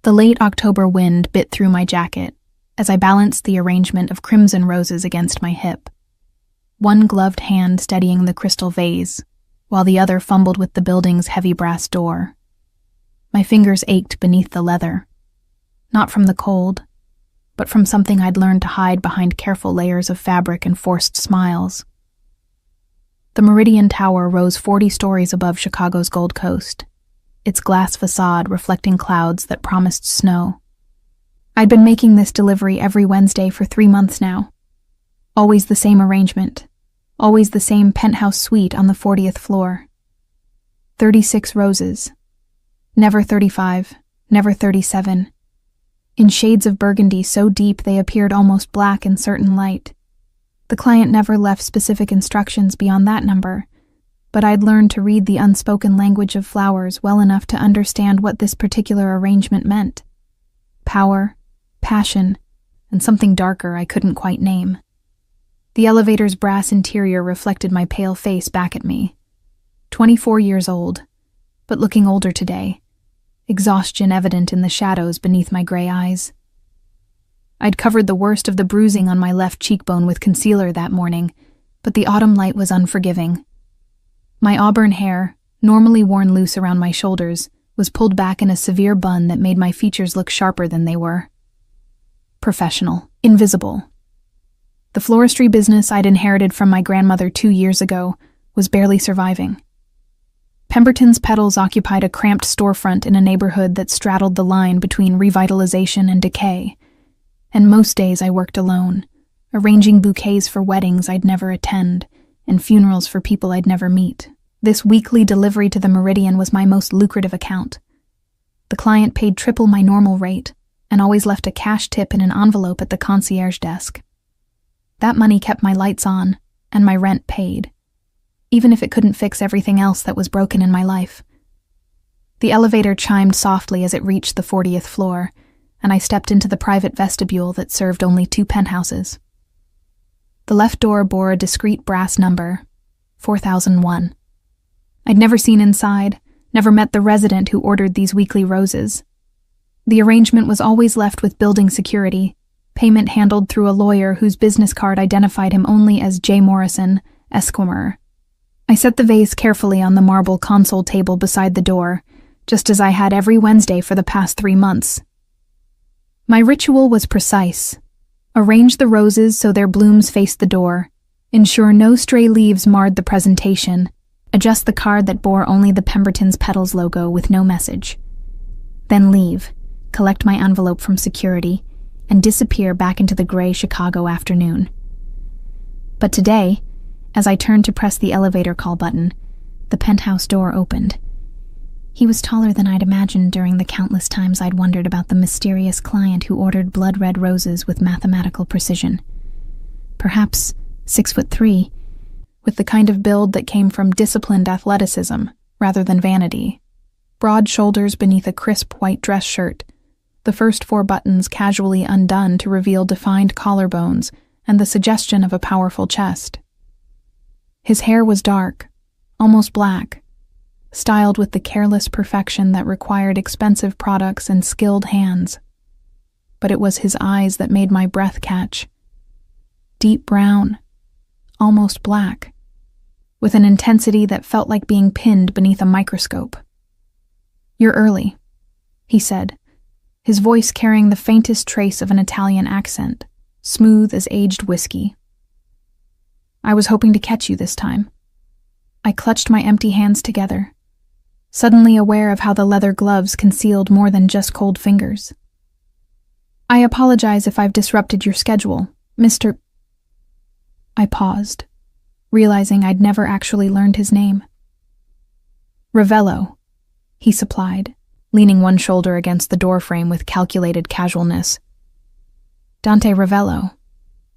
The late October wind bit through my jacket as I balanced the arrangement of crimson roses against my hip, one gloved hand steadying the crystal vase, while the other fumbled with the building's heavy brass door. My fingers ached beneath the leather, not from the cold, but from something I'd learned to hide behind careful layers of fabric and forced smiles. The Meridian Tower rose 40 stories above Chicago's Gold Coast, its glass facade reflecting clouds that promised snow. I'd been making this delivery every Wednesday for 3 months now. Always the same arrangement, always the same penthouse suite on the 40th floor. 36 roses. Never 35, never 37. In shades of burgundy so deep they appeared almost black in certain light. The client never left specific instructions beyond that number, but I'd learned to read the unspoken language of flowers well enough to understand what this particular arrangement meant. Power, passion, and something darker I couldn't quite name. The elevator's brass interior reflected my pale face back at me. 24 years old, but looking older today, exhaustion evident in the shadows beneath my gray eyes. I'd covered the worst of the bruising on my left cheekbone with concealer that morning, but the autumn light was unforgiving. My auburn hair, normally worn loose around my shoulders, was pulled back in a severe bun that made my features look sharper than they were. Professional, invisible. The floristry business I'd inherited from my grandmother 2 years ago was barely surviving. Pemberton's Petals occupied a cramped storefront in a neighborhood that straddled the line between revitalization and decay, and most days I worked alone, arranging bouquets for weddings I'd never attend and funerals for people I'd never meet. This weekly delivery to the Meridian was my most lucrative account. The client paid triple my normal rate and always left a cash tip in an envelope at the concierge desk. That money kept my lights on and my rent paid, even if it couldn't fix everything else that was broken in my life. The elevator chimed softly as it reached the 40th floor, and I stepped into the private vestibule that served only 2 penthouses. The left door bore a discreet brass number, 4001. I'd never seen inside, never met the resident who ordered these weekly roses. The arrangement was always left with building security, payment handled through a lawyer whose business card identified him only as J. Morrison, Esquire. I set the vase carefully on the marble console table beside the door, just as I had every Wednesday for the past 3 months. My ritual was precise. Arrange the roses so their blooms faced the door, ensure no stray leaves marred the presentation, adjust the card that bore only the Pemberton's Petals logo with no message. Then leave, collect my envelope from security, and disappear back into the gray Chicago afternoon. But today, as I turned to press the elevator call button, the penthouse door opened. He was taller than I'd imagined during the countless times I'd wondered about the mysterious client who ordered blood-red roses with mathematical precision. Perhaps 6'3", with the kind of build that came from disciplined athleticism rather than vanity. Broad shoulders beneath a crisp white dress shirt, the first 4 buttons casually undone to reveal defined collarbones and the suggestion of a powerful chest. His hair was dark, almost black, styled with the careless perfection that required expensive products and skilled hands. But it was his eyes that made my breath catch. Deep brown, almost black, with an intensity that felt like being pinned beneath a microscope. "You're early," he said, his voice carrying the faintest trace of an Italian accent, smooth as aged whiskey. "I was hoping to catch you this time." I clutched my empty hands together, suddenly aware of how the leather gloves concealed more than just cold fingers. "I apologize if I've disrupted your schedule, Mr. I paused, realizing I'd never actually learned his name. "Ravello," he supplied, leaning one shoulder against the doorframe with calculated casualness. "Dante Ravello.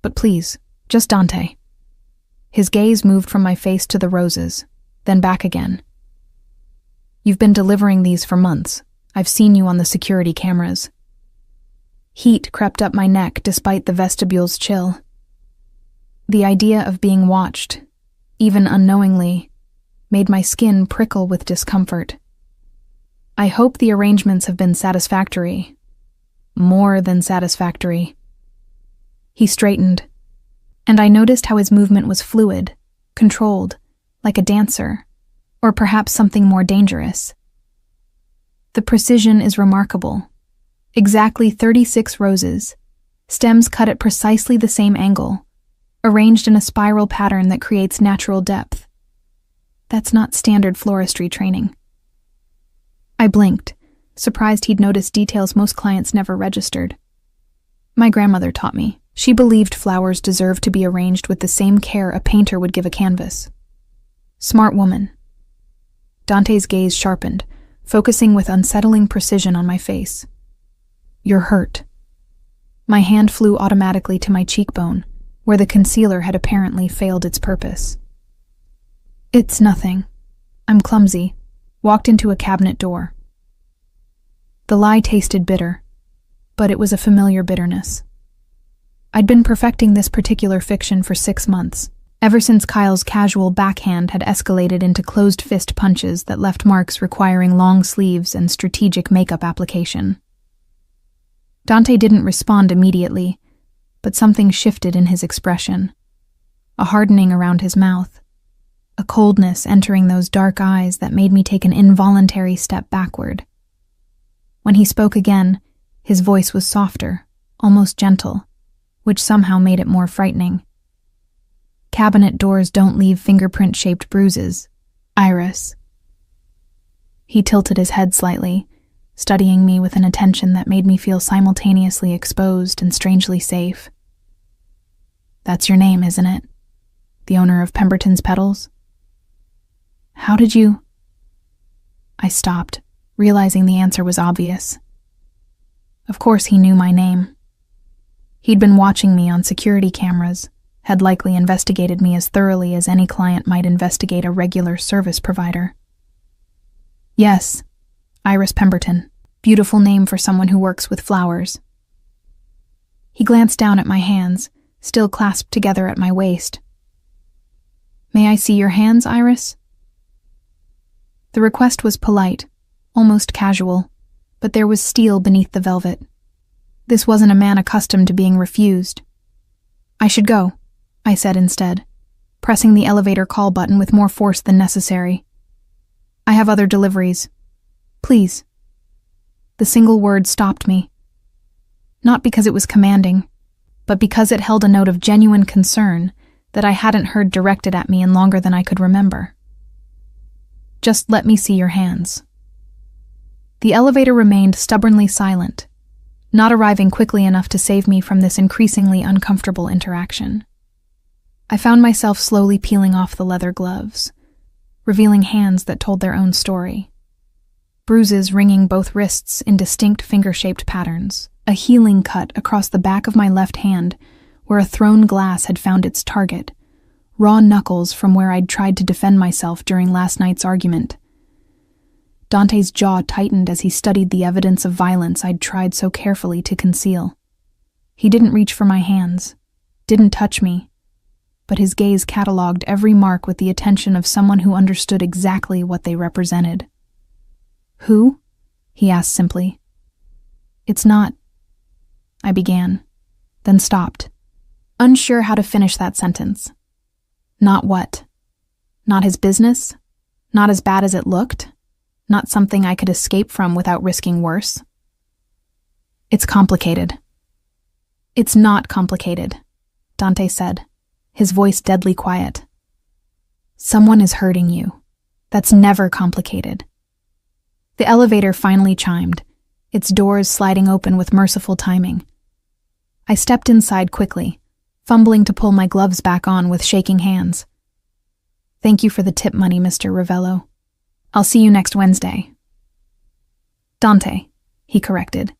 But please, just Dante." His gaze moved from my face to the roses, then back again. "You've been delivering these for months. I've seen you on the security cameras." Heat crept up my neck despite the vestibule's chill. The idea of being watched, even unknowingly, made my skin prickle with discomfort. "I hope the arrangements have been satisfactory," more than satisfactory. He straightened, and I noticed how his movement was fluid, controlled, like a dancer, or perhaps something more dangerous. The precision is remarkable. Exactly 36 roses, stems cut at precisely the same angle, arranged in a spiral pattern that creates natural depth. That's not standard floristry training. I blinked, surprised he'd noticed details most clients never registered. My grandmother taught me. She believed flowers deserved to be arranged with the same care a painter would give a canvas. Smart woman. Dante's gaze sharpened, focusing with unsettling precision on my face. You're hurt. My hand flew automatically to my cheekbone, where the concealer had apparently failed its purpose. It's nothing. I'm clumsy. Walked into a cabinet door. The lie tasted bitter, but it was a familiar bitterness. I'd been perfecting this particular fiction for 6 months, ever since Kyle's casual backhand had escalated into closed-fist punches that left marks requiring long sleeves and strategic makeup application. Dante didn't respond immediately, but something shifted in his expression. A hardening around his mouth, a coldness entering those dark eyes that made me take an involuntary step backward. When he spoke again, his voice was softer, almost gentle, which somehow made it more frightening. Cabinet doors don't leave fingerprint-shaped bruises. Iris. He tilted his head slightly, studying me with an attention that made me feel simultaneously exposed and strangely safe. That's your name, isn't it? The owner of Pemberton's Petals? How did you... I stopped, realizing the answer was obvious. Of course he knew my name. He'd been watching me on security cameras, had likely investigated me as thoroughly as any client might investigate a regular service provider. Yes, Iris Pemberton. Beautiful name for someone who works with flowers. He glanced down at my hands, still clasped together at my waist. May I see your hands, Iris? The request was polite, almost casual, but there was steel beneath the velvet. This wasn't a man accustomed to being refused. I should go, I said instead, pressing the elevator call button with more force than necessary. I have other deliveries. Please. The single word stopped me. Not because it was commanding, but because it held a note of genuine concern that I hadn't heard directed at me in longer than I could remember. Just let me see your hands. The elevator remained stubbornly silent, not arriving quickly enough to save me from this increasingly uncomfortable interaction. I found myself slowly peeling off the leather gloves, revealing hands that told their own story. Bruises ringing both wrists in distinct finger-shaped patterns, a healing cut across the back of my left hand where a thrown glass had found its target, raw knuckles from where I'd tried to defend myself during last night's argument. Dante's jaw tightened as he studied the evidence of violence I'd tried so carefully to conceal. He didn't reach for my hands, didn't touch me, but his gaze cataloged every mark with the attention of someone who understood exactly what they represented. Who? He asked simply. It's not... I began, then stopped, unsure how to finish that sentence. Not what? Not his business? Not as bad as it looked? Not something I could escape from without risking worse? It's complicated. It's not complicated, Dante said, his voice deadly quiet. Someone is hurting you. That's never complicated. The elevator finally chimed, its doors sliding open with merciful timing. I stepped inside quickly, fumbling to pull my gloves back on with shaking hands. Thank you for the tip money, Mr. Ravello. I'll see you next Wednesday. Dante, he corrected,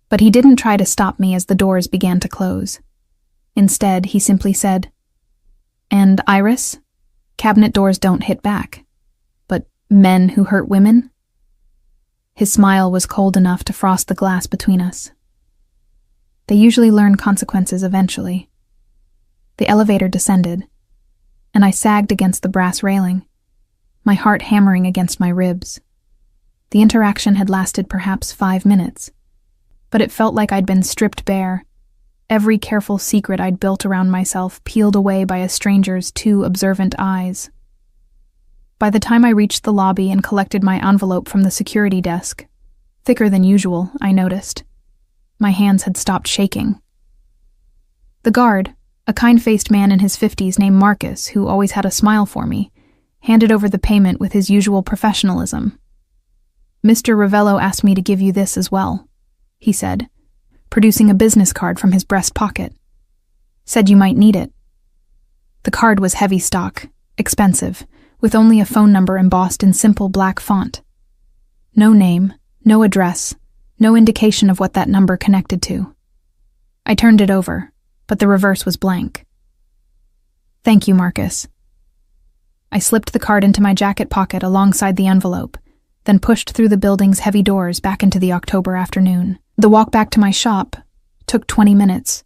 but he didn't try to stop me as the doors began to close. Instead, he simply said, And Iris? Cabinet doors don't hit back. But men who hurt women? His smile was cold enough to frost the glass between us. They usually learn consequences eventually. The elevator descended, and I sagged against the brass railing, my heart hammering against my ribs. The interaction had lasted perhaps 5 minutes. but it felt like I'd been stripped bare. Every careful secret I'd built around myself peeled away by a stranger's too observant eyes. By the time I reached the lobby and collected my envelope from the security desk, thicker than usual, I noticed, my hands had stopped shaking. The guard, a kind-faced man in his 50s named Marcus, who always had a smile for me, handed over the payment with his usual professionalism. "Mr. Ravello asked me to give you this as well," he said, producing a business card from his breast pocket. "Said you might need it." The card was heavy stock, expensive, with only a phone number embossed in simple black font. No name, no address, no indication of what that number connected to. I turned it over, but the reverse was blank. "Thank you, Marcus." I slipped the card into my jacket pocket alongside the envelope, then pushed through the building's heavy doors back into the October afternoon. The walk back to my shop took 20 minutes,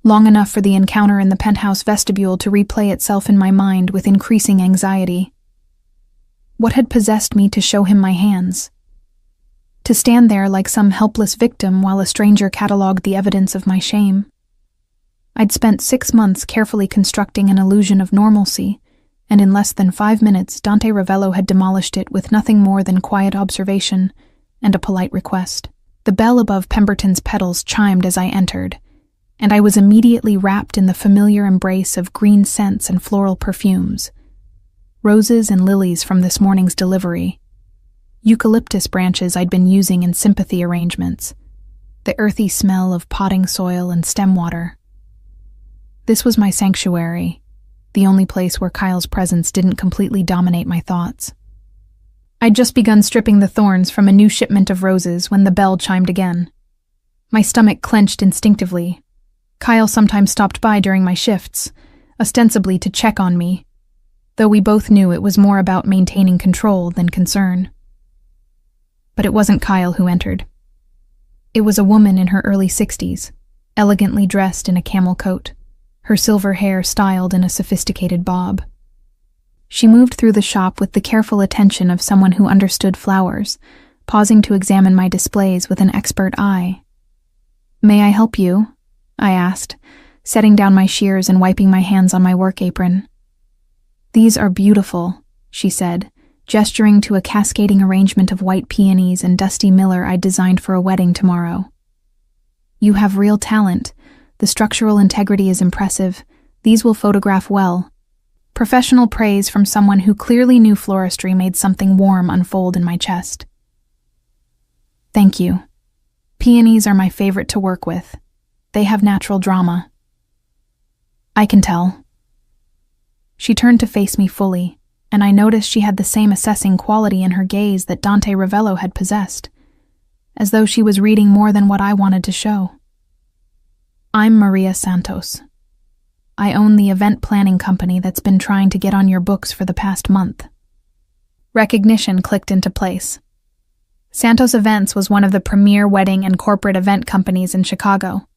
long enough for the encounter in the penthouse vestibule to replay itself in my mind with increasing anxiety. What had possessed me to show him my hands? To stand there like some helpless victim while a stranger catalogued the evidence of my shame? I'd spent 6 months carefully constructing an illusion of normalcy, and in less than 5 minutes Dante Ravello had demolished it with nothing more than quiet observation and a polite request. The bell above Pemberton's petals chimed as I entered, and I was immediately wrapped in the familiar embrace of green scents and floral perfumes. Roses and lilies from this morning's delivery. Eucalyptus branches I'd been using in sympathy arrangements. The earthy smell of potting soil and stem water. This was my sanctuary, the only place where Kyle's presence didn't completely dominate my thoughts. I'd just begun stripping the thorns from a new shipment of roses when the bell chimed again. My stomach clenched instinctively. Kyle sometimes stopped by during my shifts, ostensibly to check on me, though we both knew it was more about maintaining control than concern. But it wasn't Kyle who entered. It was a woman in her early 60s, elegantly dressed in a camel coat, her silver hair styled in a sophisticated bob. She moved through the shop with the careful attention of someone who understood flowers, pausing to examine my displays with an expert eye. "May I help you?" I asked, setting down my shears and wiping my hands on my work apron. "These are beautiful," she said, gesturing to a cascading arrangement of white peonies and dusty miller I'd designed for a wedding tomorrow. "You have real talent. The structural integrity is impressive. These will photograph well." Professional praise from someone who clearly knew floristry made something warm unfold in my chest. "Thank you. Peonies are my favorite to work with. They have natural drama." "I can tell." She turned to face me fully, and I noticed she had the same assessing quality in her gaze that Dante Ravello had possessed, as though she was reading more than what I wanted to show. "I'm Maria Santos. I own the event planning company that's been trying to get on your books for the past month." Recognition clicked into place. Santos Events was one of the premier wedding and corporate event companies in Chicago,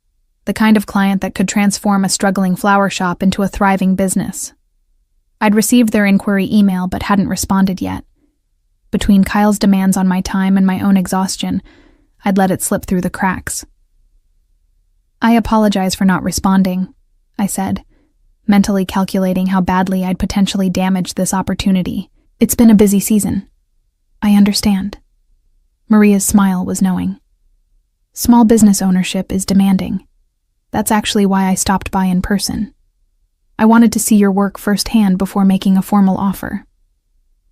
the kind of client that could transform a struggling flower shop into a thriving business. I'd received their inquiry email but hadn't responded yet. Between Kyle's demands on my time and my own exhaustion, I'd let it slip through the cracks. "I apologize for not responding," I said, mentally calculating how badly I'd potentially damaged this opportunity. "It's been a busy season." "I understand." Maria's smile was knowing. "Small business ownership is demanding. That's actually why I stopped by in person. I wanted to see your work firsthand before making a formal offer."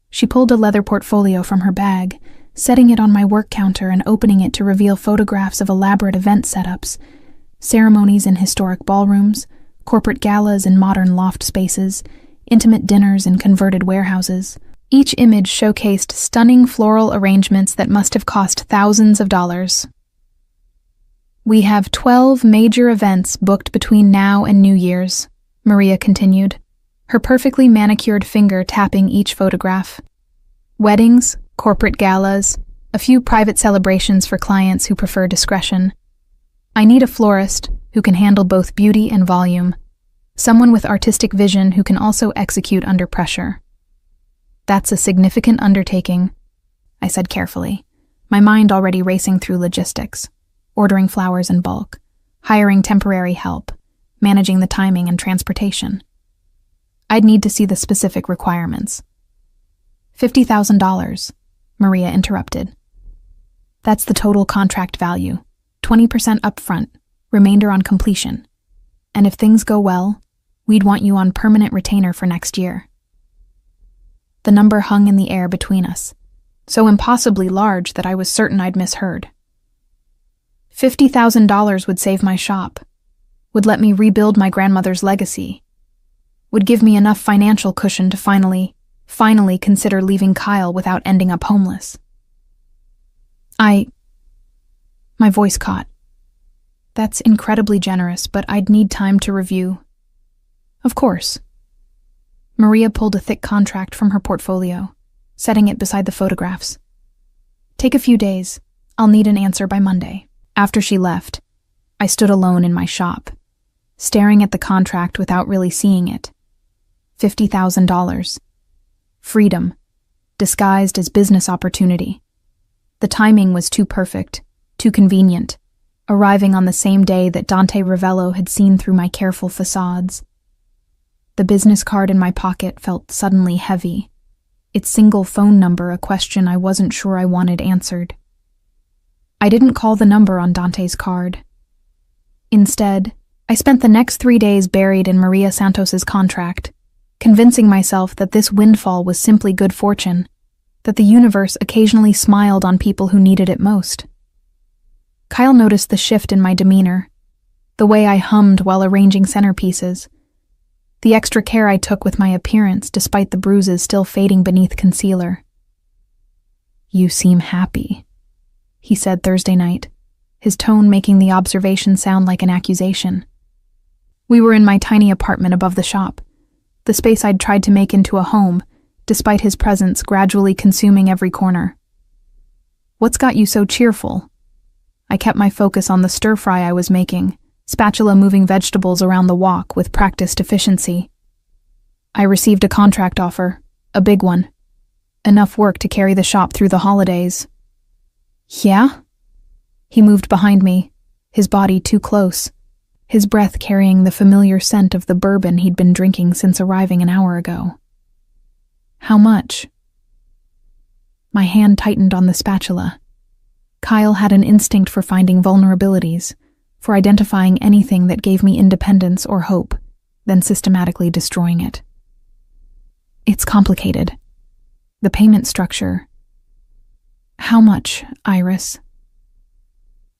She pulled a leather portfolio from her bag, setting it on my work counter and opening it to reveal photographs of elaborate event setups, ceremonies in historic ballrooms, corporate galas in modern loft spaces, intimate dinners in converted warehouses. Each image showcased stunning floral arrangements that must have cost thousands of dollars. "We have 12 major events booked between now and New Year's," Maria continued, her perfectly manicured finger tapping each photograph. "Weddings, corporate galas, a few private celebrations for clients who prefer discretion. I need a florist who can handle both beauty and volume, someone with artistic vision who can also execute under pressure." "That's a significant undertaking," I said carefully, my mind already racing through logistics. ordering flowers in bulk, hiring temporary help, managing the timing and transportation. I'd need to see the specific requirements. $50,000, Maria interrupted. That's the total contract value, 20% upfront, remainder on completion. And if things go well, we'd want you on permanent retainer for next year. The number hung in the air between us, so impossibly large that I was certain I'd misheard. $50,000 would save my shop, would let me rebuild my grandmother's legacy, would give me enough financial cushion to finally consider leaving Kyle without ending up homeless. My voice caught. That's incredibly generous, but I'd need time to review. Of course. Maria pulled a thick contract from her portfolio, setting it beside the photographs. Take a few days. I'll need an answer by Monday. After she left, I stood alone in my shop, staring at the contract without really seeing it. $50,000. Freedom, disguised as business opportunity. The timing was too perfect, too convenient, arriving on the same day that Dante Ravello had seen through my careful facades. The business card in my pocket felt suddenly heavy, its single phone number a question I wasn't sure I wanted answered. I didn't call the number on Dante's card. Instead, I spent the next 3 days buried in Maria Santos's contract, convincing myself that this windfall was simply good fortune, that the universe occasionally smiled on people who needed it most. Kyle noticed the shift in my demeanor, the way I hummed while arranging centerpieces, the extra care I took with my appearance despite the bruises still fading beneath concealer. "You seem happy," he said Thursday night, his tone making the observation sound like an accusation. We were in my tiny apartment above the shop, the space I'd tried to make into a home, despite his presence gradually consuming every corner. "What's got you so cheerful?" I kept my focus on the stir-fry I was making, spatula moving vegetables around the wok with practiced efficiency. "I received a contract offer, a big one. Enough work to carry the shop through the holidays." "Yeah?" He moved behind me, his body too close, his breath carrying the familiar scent of the bourbon he'd been drinking since arriving an hour ago. "How much?" My hand tightened on the spatula. Kyle had an instinct for finding vulnerabilities, for identifying anything that gave me independence or hope, then systematically destroying it. "It's complicated. The payment structure." "How much, Iris?"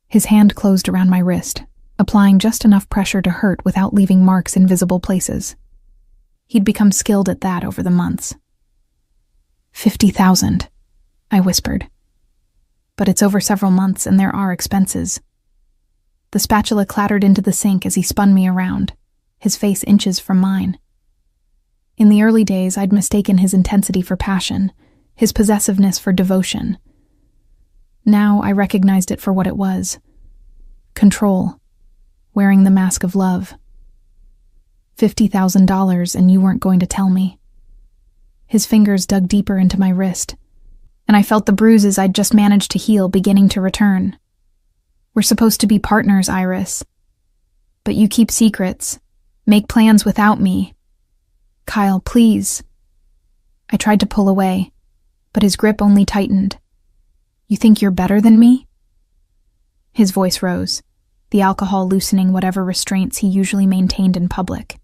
His hand closed around my wrist, applying just enough pressure to hurt without leaving marks in visible places. He'd become skilled at that over the months. $50,000, I whispered. "But it's over several months and there are expenses." The spatula clattered into the sink as he spun me around, his face inches from mine. In the early days, I'd mistaken his intensity for passion, his possessiveness for devotion. Now I recognized it for what it was. Control, wearing the mask of love. $50,000 and you weren't going to tell me. His fingers dug deeper into my wrist, and I felt the bruises I'd just managed to heal beginning to return. "We're supposed to be partners, Iris. But you keep secrets, make plans without me. Kyle, please." I tried to pull away, but his grip only tightened. "You think you're better than me?" His voice rose, the alcohol loosening whatever restraints he usually maintained in public.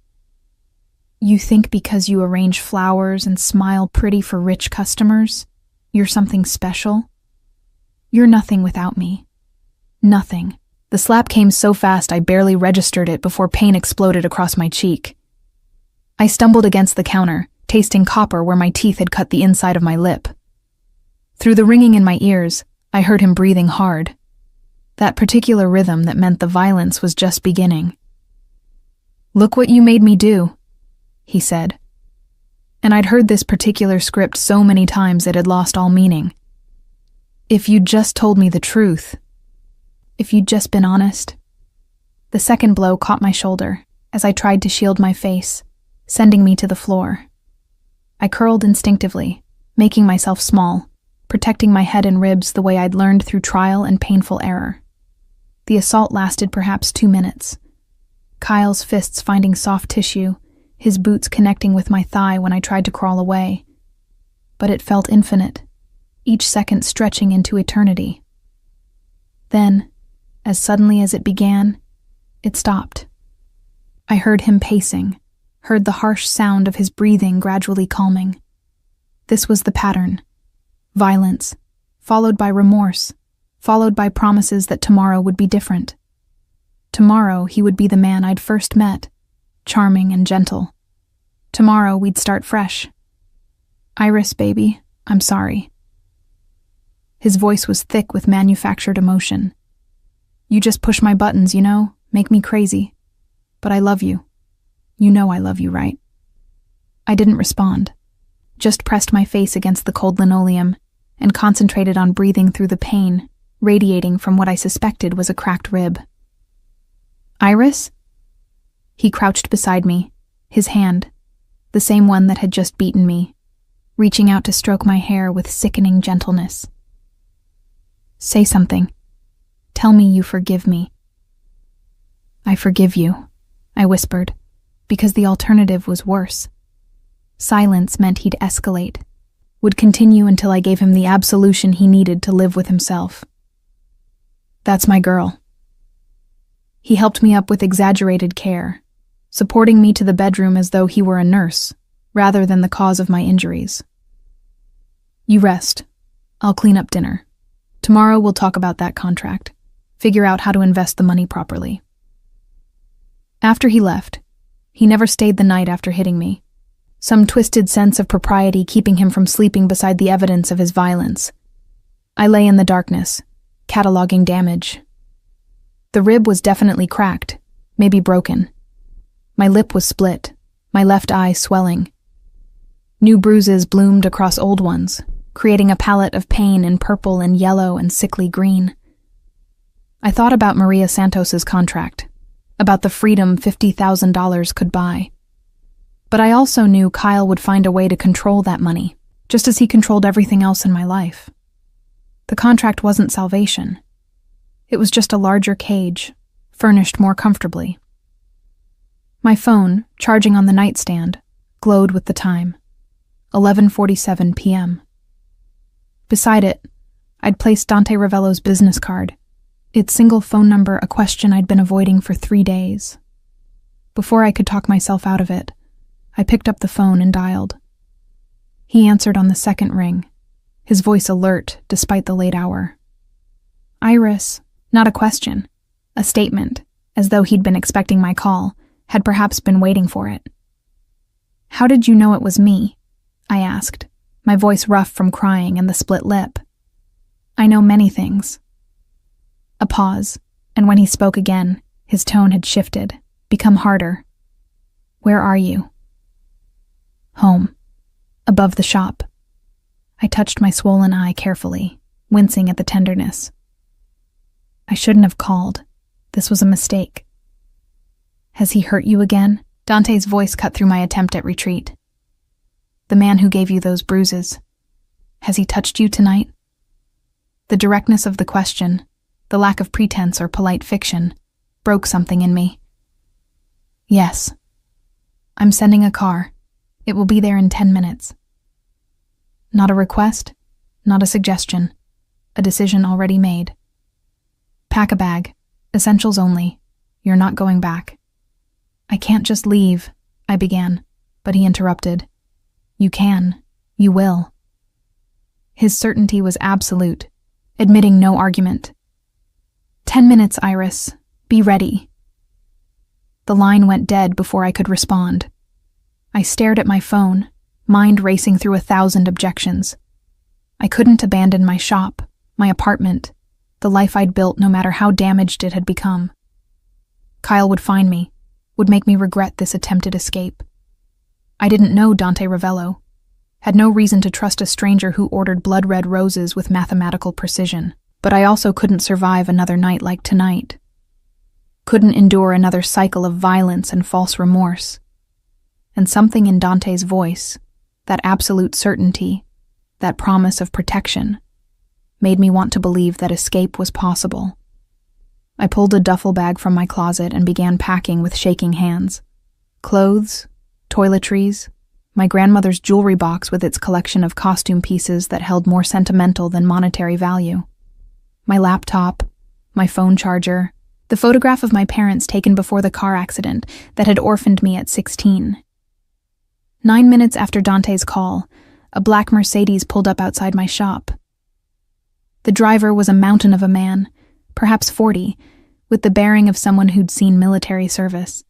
"You think because you arrange flowers and smile pretty for rich customers, you're something special? You're nothing without me. Nothing." The slap came so fast I barely registered it before pain exploded across my cheek. I stumbled against the counter, tasting copper where my teeth had cut the inside of my lip. Through the ringing in my ears, I heard him breathing hard. That particular rhythm that meant the violence was just beginning. "Look what you made me do," he said. And I'd heard this particular script so many times it had lost all meaning. "If you'd just told me the truth. If you'd just been honest." The second blow caught my shoulder as I tried to shield my face, sending me to the floor. I curled instinctively, making myself small, protecting my head and ribs the way I'd learned through trial and painful error. The assault lasted perhaps 2 minutes. Kyle's fists finding soft tissue, his boots connecting with my thigh when I tried to crawl away. But it felt infinite, each second stretching into eternity. Then, as suddenly as it began, it stopped. I heard him pacing, heard the harsh sound of his breathing gradually calming. This was the pattern. Violence, followed by remorse, followed by promises that tomorrow would be different. Tomorrow he would be the man I'd first met, charming and gentle. Tomorrow we'd start fresh. Iris, baby, I'm sorry. His voice was thick with manufactured emotion. You just push my buttons, make me crazy. But I love you. You know I love you, right? I didn't respond, just pressed my face against the cold linoleum and concentrated on breathing through the pain, radiating from what I suspected was a cracked rib. Iris? He crouched beside me, his hand, the same one that had just beaten me, reaching out to stroke my hair with sickening gentleness. Say something. Tell me you forgive me. I forgive you, I whispered, because the alternative was worse. Silence meant he'd escalate, would continue until I gave him the absolution he needed to live with himself. That's my girl. He helped me up with exaggerated care, supporting me to the bedroom as though he were a nurse, rather than the cause of my injuries. You rest. I'll clean up dinner. Tomorrow we'll talk about that contract, figure out how to invest the money properly. After he left, he never stayed the night after hitting me, some twisted sense of propriety keeping him from sleeping beside the evidence of his violence. I lay in the darkness, cataloging damage. The rib was definitely cracked, maybe broken. My lip was split, my left eye swelling. New bruises bloomed across old ones, creating a palette of pain in purple and yellow and sickly green. I thought about Maria Santos's contract, about the freedom $50,000 could buy. But I also knew Kyle would find a way to control that money, just as he controlled everything else in my life. The contract wasn't salvation. It was just a larger cage, furnished more comfortably. My phone, charging on the nightstand, glowed with the time. 11:47 p.m. Beside it, I'd placed Dante Ravello's business card, its single phone number a question I'd been avoiding for 3 days. Before I could talk myself out of it, I picked up the phone and dialed. He answered on the second ring, his voice alert despite the late hour. Iris, not a question, a statement, as though he'd been expecting my call, had perhaps been waiting for it. How did you know it was me? I asked, my voice rough from crying and the split lip. I know many things. A pause, and when he spoke again, his tone had shifted, become harder. Where are you? Home. Above the shop. I touched my swollen eye carefully, wincing at the tenderness. I shouldn't have called. This was a mistake. Has he hurt you again? Dante's voice cut through my attempt at retreat. The man who gave you those bruises. Has he touched you tonight? The directness of the question, the lack of pretense or polite fiction, broke something in me. Yes. I'm sending a car. It will be there in 10 minutes. Not a request, not a suggestion, a decision already made. Pack a bag, essentials only. You're not going back. I can't just leave, I began, but he interrupted. You can. You will. His certainty was absolute, admitting no argument. 10 minutes, Iris. Be ready. The line went dead before I could respond. I stared at my phone, mind racing through 1,000 objections. I couldn't abandon my shop, my apartment, the life I'd built no matter how damaged it had become. Kyle would find me, would make me regret this attempted escape. I didn't know Dante Ravello, had no reason to trust a stranger who ordered blood-red roses with mathematical precision, but I also couldn't survive another night like tonight. Couldn't endure another cycle of violence and false remorse. And something in Dante's voice, that absolute certainty, that promise of protection, made me want to believe that escape was possible. I pulled a duffel bag from my closet and began packing with shaking hands. Clothes, toiletries, my grandmother's jewelry box with its collection of costume pieces that held more sentimental than monetary value, my laptop, my phone charger, the photograph of my parents taken before the car accident that had orphaned me at 16. 9 minutes after Dante's call, a black Mercedes pulled up outside my shop. The driver was a mountain of a man, perhaps 40, with the bearing of someone who'd seen military service.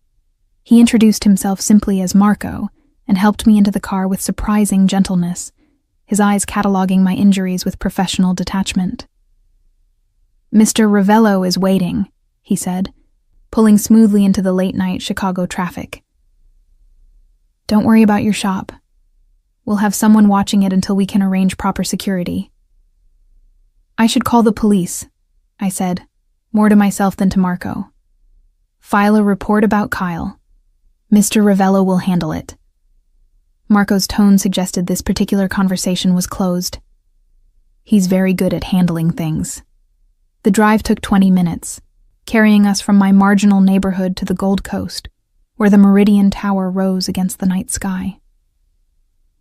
He introduced himself simply as Marco and helped me into the car with surprising gentleness, his eyes cataloging my injuries with professional detachment. "Mr. Ravello is waiting," he said, pulling smoothly into the late-night Chicago traffic. "Don't worry about your shop. We'll have someone watching it until we can arrange proper security." "I should call the police," I said, more to myself than to Marco. "File a report about Kyle. Mr. Ravello will handle it." Marco's tone suggested this particular conversation was closed. He's very good at handling things. The drive took 20 minutes, carrying us from my marginal neighborhood to the Gold Coast, where the Meridian Tower rose against the night sky.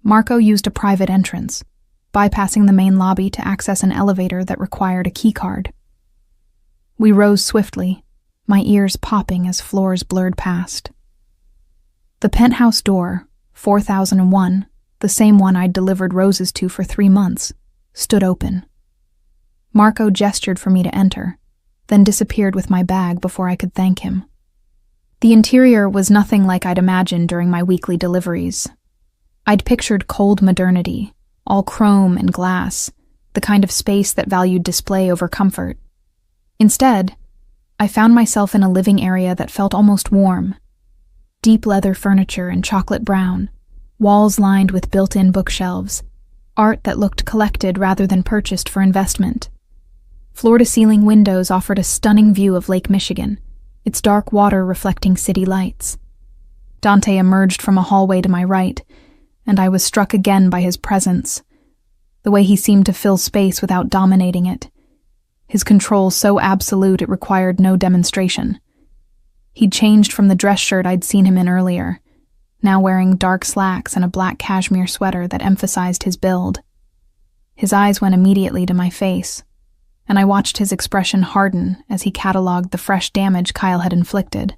Marco used a private entrance, bypassing the main lobby to access an elevator that required a keycard. We rose swiftly, my ears popping as floors blurred past. The penthouse door, 4001, the same one I'd delivered roses to for 3 months, stood open. Marco gestured for me to enter, then disappeared with my bag before I could thank him. The interior was nothing like I'd imagined during my weekly deliveries. I'd pictured cold modernity, all chrome and glass, the kind of space that valued display over comfort. Instead, I found myself in a living area that felt almost warm. Deep leather furniture in chocolate brown, walls lined with built-in bookshelves, art that looked collected rather than purchased for investment. Floor-to-ceiling windows offered a stunning view of Lake Michigan, its dark water reflecting city lights. Dante emerged from a hallway to my right, and I was struck again by his presence, the way he seemed to fill space without dominating it, his control so absolute it required no demonstration. He'd changed from the dress shirt I'd seen him in earlier, now wearing dark slacks and a black cashmere sweater that emphasized his build. His eyes went immediately to my face, and I watched his expression harden as he cataloged the fresh damage Kyle had inflicted.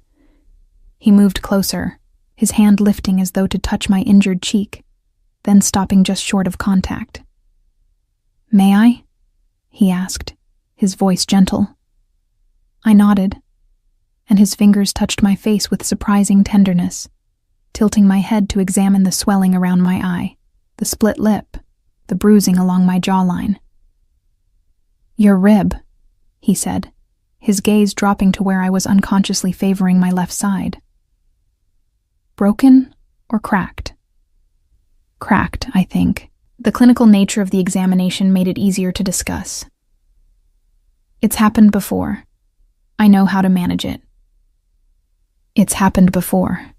He moved closer, his hand lifting as though to touch my injured cheek, then stopping just short of contact. "May I?" he asked, his voice gentle. I nodded, and his fingers touched my face with surprising tenderness, tilting my head to examine the swelling around my eye, the split lip, the bruising along my jawline. "Your rib," he said, his gaze dropping to where I was unconsciously favoring my left side. "Broken or cracked?" "Cracked, I think." The clinical nature of the examination made it easier to discuss. "It's happened before. I know how to manage it." "It's happened before."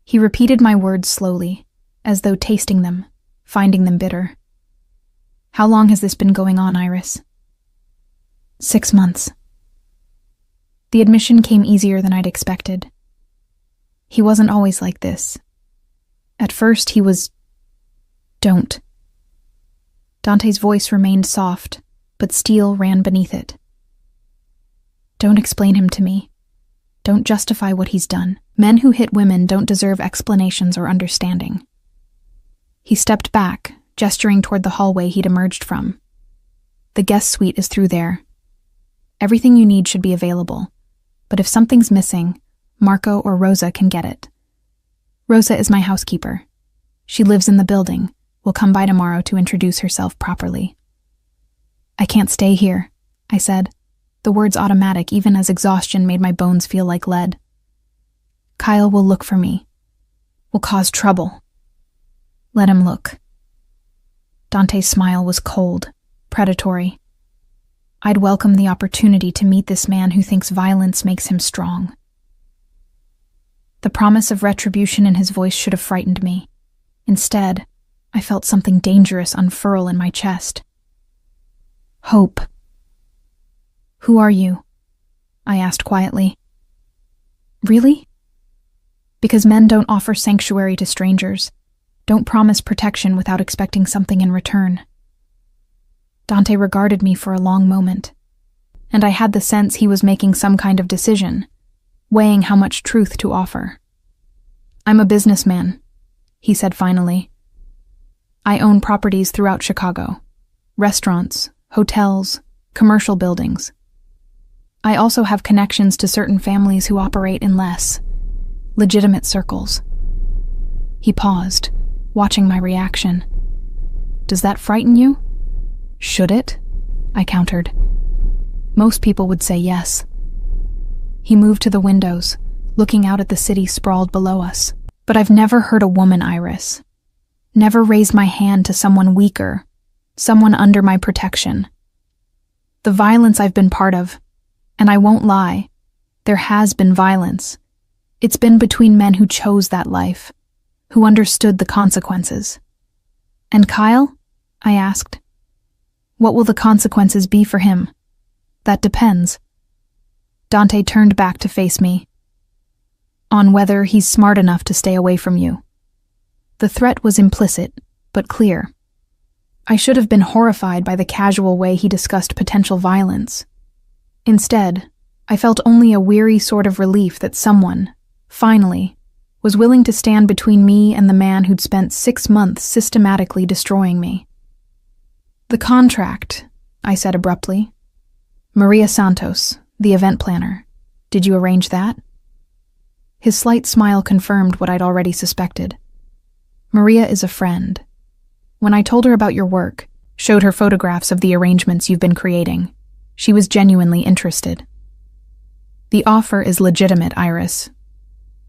He repeated my words slowly, as though tasting them, finding them bitter. "How long has this been going on, Iris?" 6 months. The admission came easier than I'd expected. He wasn't always like this. At first, he was... "Don't." Dante's voice remained soft, but steel ran beneath it. "Don't explain him to me. Don't justify what he's done. Men who hit women don't deserve explanations or understanding." He stepped back, gesturing toward the hallway he'd emerged from. "The guest suite is through there. Everything you need should be available, but if something's missing, Marco or Rosa can get it. Rosa is my housekeeper. She lives in the building. Will come by tomorrow to introduce herself properly." "I can't stay here," I said, the words automatic even as exhaustion made my bones feel like lead. "Kyle will look for me. Will cause trouble. Let him look." Dante's smile was cold, predatory. I'd welcome the opportunity to meet this man who thinks violence makes him strong. The promise of retribution in his voice should have frightened me. Instead, I felt something dangerous unfurl in my chest. "Hope." "Who are you?" I asked quietly. Really? Because men don't offer sanctuary to strangers, don't promise protection without expecting something in return. Dante regarded me for a long moment, and I had the sense he was making some kind of decision, weighing how much truth to offer. I'm a businessman, he said finally. I own properties throughout Chicago, restaurants, hotels, commercial buildings. I also have connections to certain families who operate in less legitimate circles. He paused, watching my reaction. Does that frighten you? Should it? I countered. Most people would say yes. He moved to the windows, looking out at the city sprawled below us. But I've never hurt a woman, Iris. Never raised my hand to someone weaker, someone under my protection. The violence I've been part of, and I won't lie, there has been violence. It's been between men who chose that life, who understood the consequences. And Kyle? I asked. What will the consequences be for him? That depends. Dante turned back to face me. On whether he's smart enough to stay away from you. The threat was implicit, but clear. I should have been horrified by the casual way he discussed potential violence. Instead, I felt only a weary sort of relief that someone, finally, was willing to stand between me and the man who'd spent 6 months systematically destroying me. The contract, I said abruptly. Maria Santos, the event planner. Did you arrange that? His slight smile confirmed what I'd already suspected. Maria is a friend. When I told her about your work, showed her photographs of the arrangements you've been creating, she was genuinely interested. The offer is legitimate, Iris.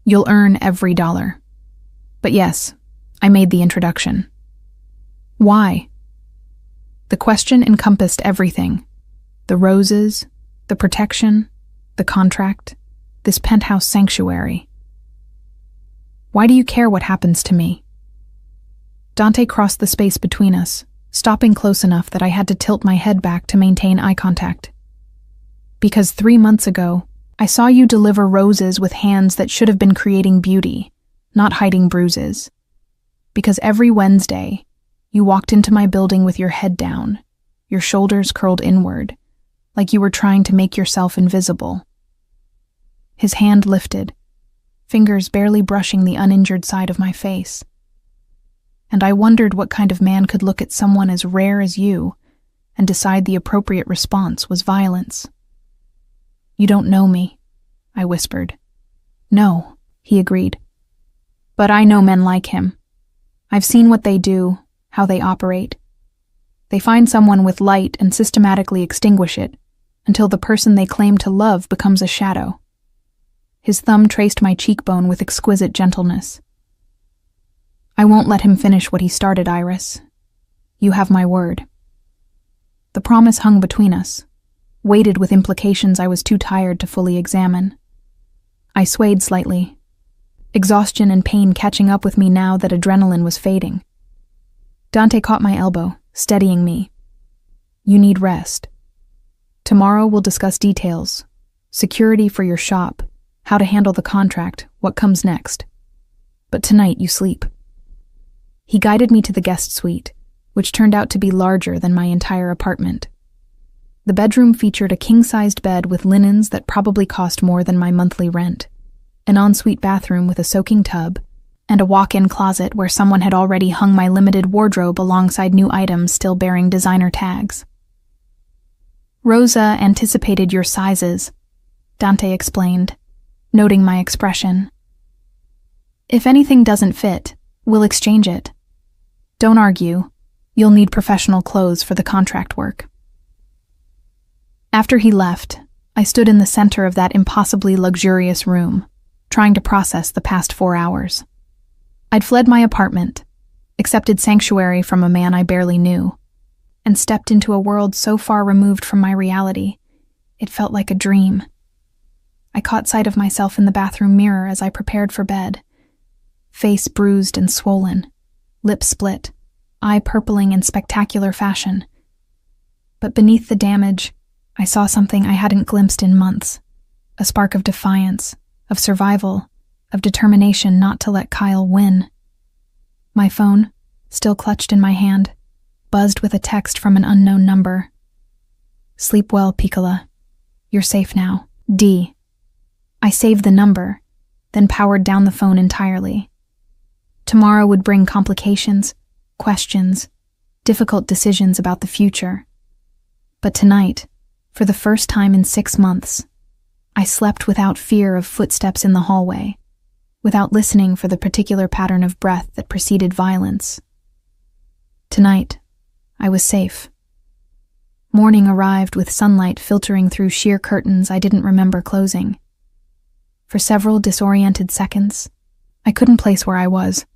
You'll earn every dollar. But yes, I made the introduction. Why? The question encompassed everything. The roses, the protection, the contract, this penthouse sanctuary. Why do you care what happens to me? Dante crossed the space between us, stopping close enough that I had to tilt my head back to maintain eye contact. Because 3 months ago, I saw you deliver roses with hands that should have been creating beauty, not hiding bruises. Because every Wednesday, you walked into my building with your head down, your shoulders curled inward, like you were trying to make yourself invisible. His hand lifted, fingers barely brushing the uninjured side of my face. And I wondered what kind of man could look at someone as rare as you and decide the appropriate response was violence. You don't know me, I whispered. No, he agreed. But I know men like him. I've seen what they do, how they operate. They find someone with light and systematically extinguish it until the person they claim to love becomes a shadow. His thumb traced my cheekbone with exquisite gentleness. I won't let him finish what he started, Iris. You have my word. The promise hung between us, weighted with implications I was too tired to fully examine. I swayed slightly, exhaustion and pain catching up with me now that adrenaline was fading. Dante caught my elbow, steadying me. You need rest. Tomorrow we'll discuss details, security for your shop, how to handle the contract, what comes next. But tonight you sleep. He guided me to the guest suite, which turned out to be larger than my entire apartment. The bedroom featured a king-sized bed with linens that probably cost more than my monthly rent, an ensuite bathroom with a soaking tub, and a walk-in closet where someone had already hung my limited wardrobe alongside new items still bearing designer tags. Rosa anticipated your sizes, Dante explained, noting my expression. If anything doesn't fit, we'll exchange it. Don't argue. You'll need professional clothes for the contract work. After he left, I stood in the center of that impossibly luxurious room, trying to process the past 4 hours. I'd fled my apartment, accepted sanctuary from a man I barely knew, and stepped into a world so far removed from my reality, it felt like a dream. I caught sight of myself in the bathroom mirror as I prepared for bed, face bruised and swollen, lips split, eye purpling in spectacular fashion. But beneath the damage, I saw something I hadn't glimpsed in months, a spark of defiance, of survival, of determination not to let Kyle win. My phone, still clutched in my hand, buzzed with a text from an unknown number. "Sleep well, Piccola. You're safe now. D." I saved the number, then powered down the phone entirely. Tomorrow would bring complications, questions, difficult decisions about the future. But tonight, for the first time in 6 months, I slept without fear of footsteps in the hallway, without listening for the particular pattern of breath that preceded violence. Tonight, I was safe. Morning arrived with sunlight filtering through sheer curtains I didn't remember closing. For several disoriented seconds, I couldn't place where I was.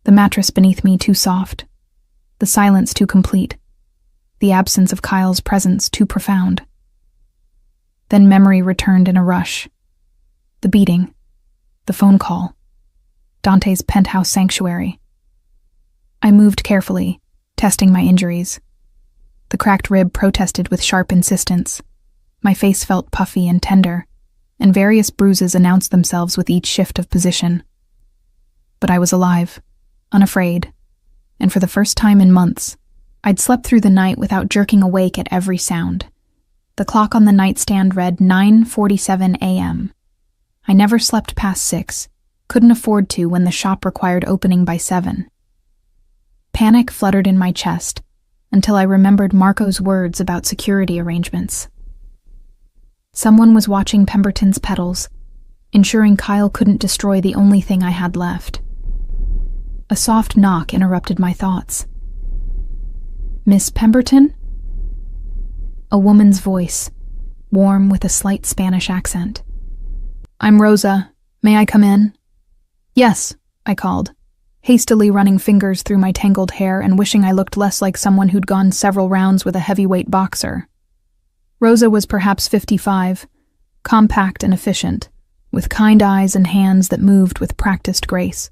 The mattress beneath me too soft, the silence too complete, the absence of Kyle's presence too profound. Then memory returned in a rush. The beating, the phone call, Dante's penthouse sanctuary. I moved carefully, testing my injuries. The cracked rib protested with sharp insistence. My face felt puffy and tender, and various bruises announced themselves with each shift of position. But I was alive, unafraid, and for the first time in months, I'd slept through the night without jerking awake at every sound. The clock on the nightstand read 9:47 a.m. I never slept past 6, couldn't afford to when the shop required opening by 7. Panic fluttered in my chest until I remembered Marco's words about security arrangements. Someone was watching Pemberton's petals, ensuring Kyle couldn't destroy the only thing I had left. A soft knock interrupted my thoughts. "Miss Pemberton?" A woman's voice, warm with a slight Spanish accent. "I'm Rosa. May I come in?" "Yes," I called, hastily running fingers through my tangled hair and wishing I looked less like someone who'd gone several rounds with a heavyweight boxer. Rosa was perhaps 55, compact and efficient, with kind eyes and hands that moved with practiced grace.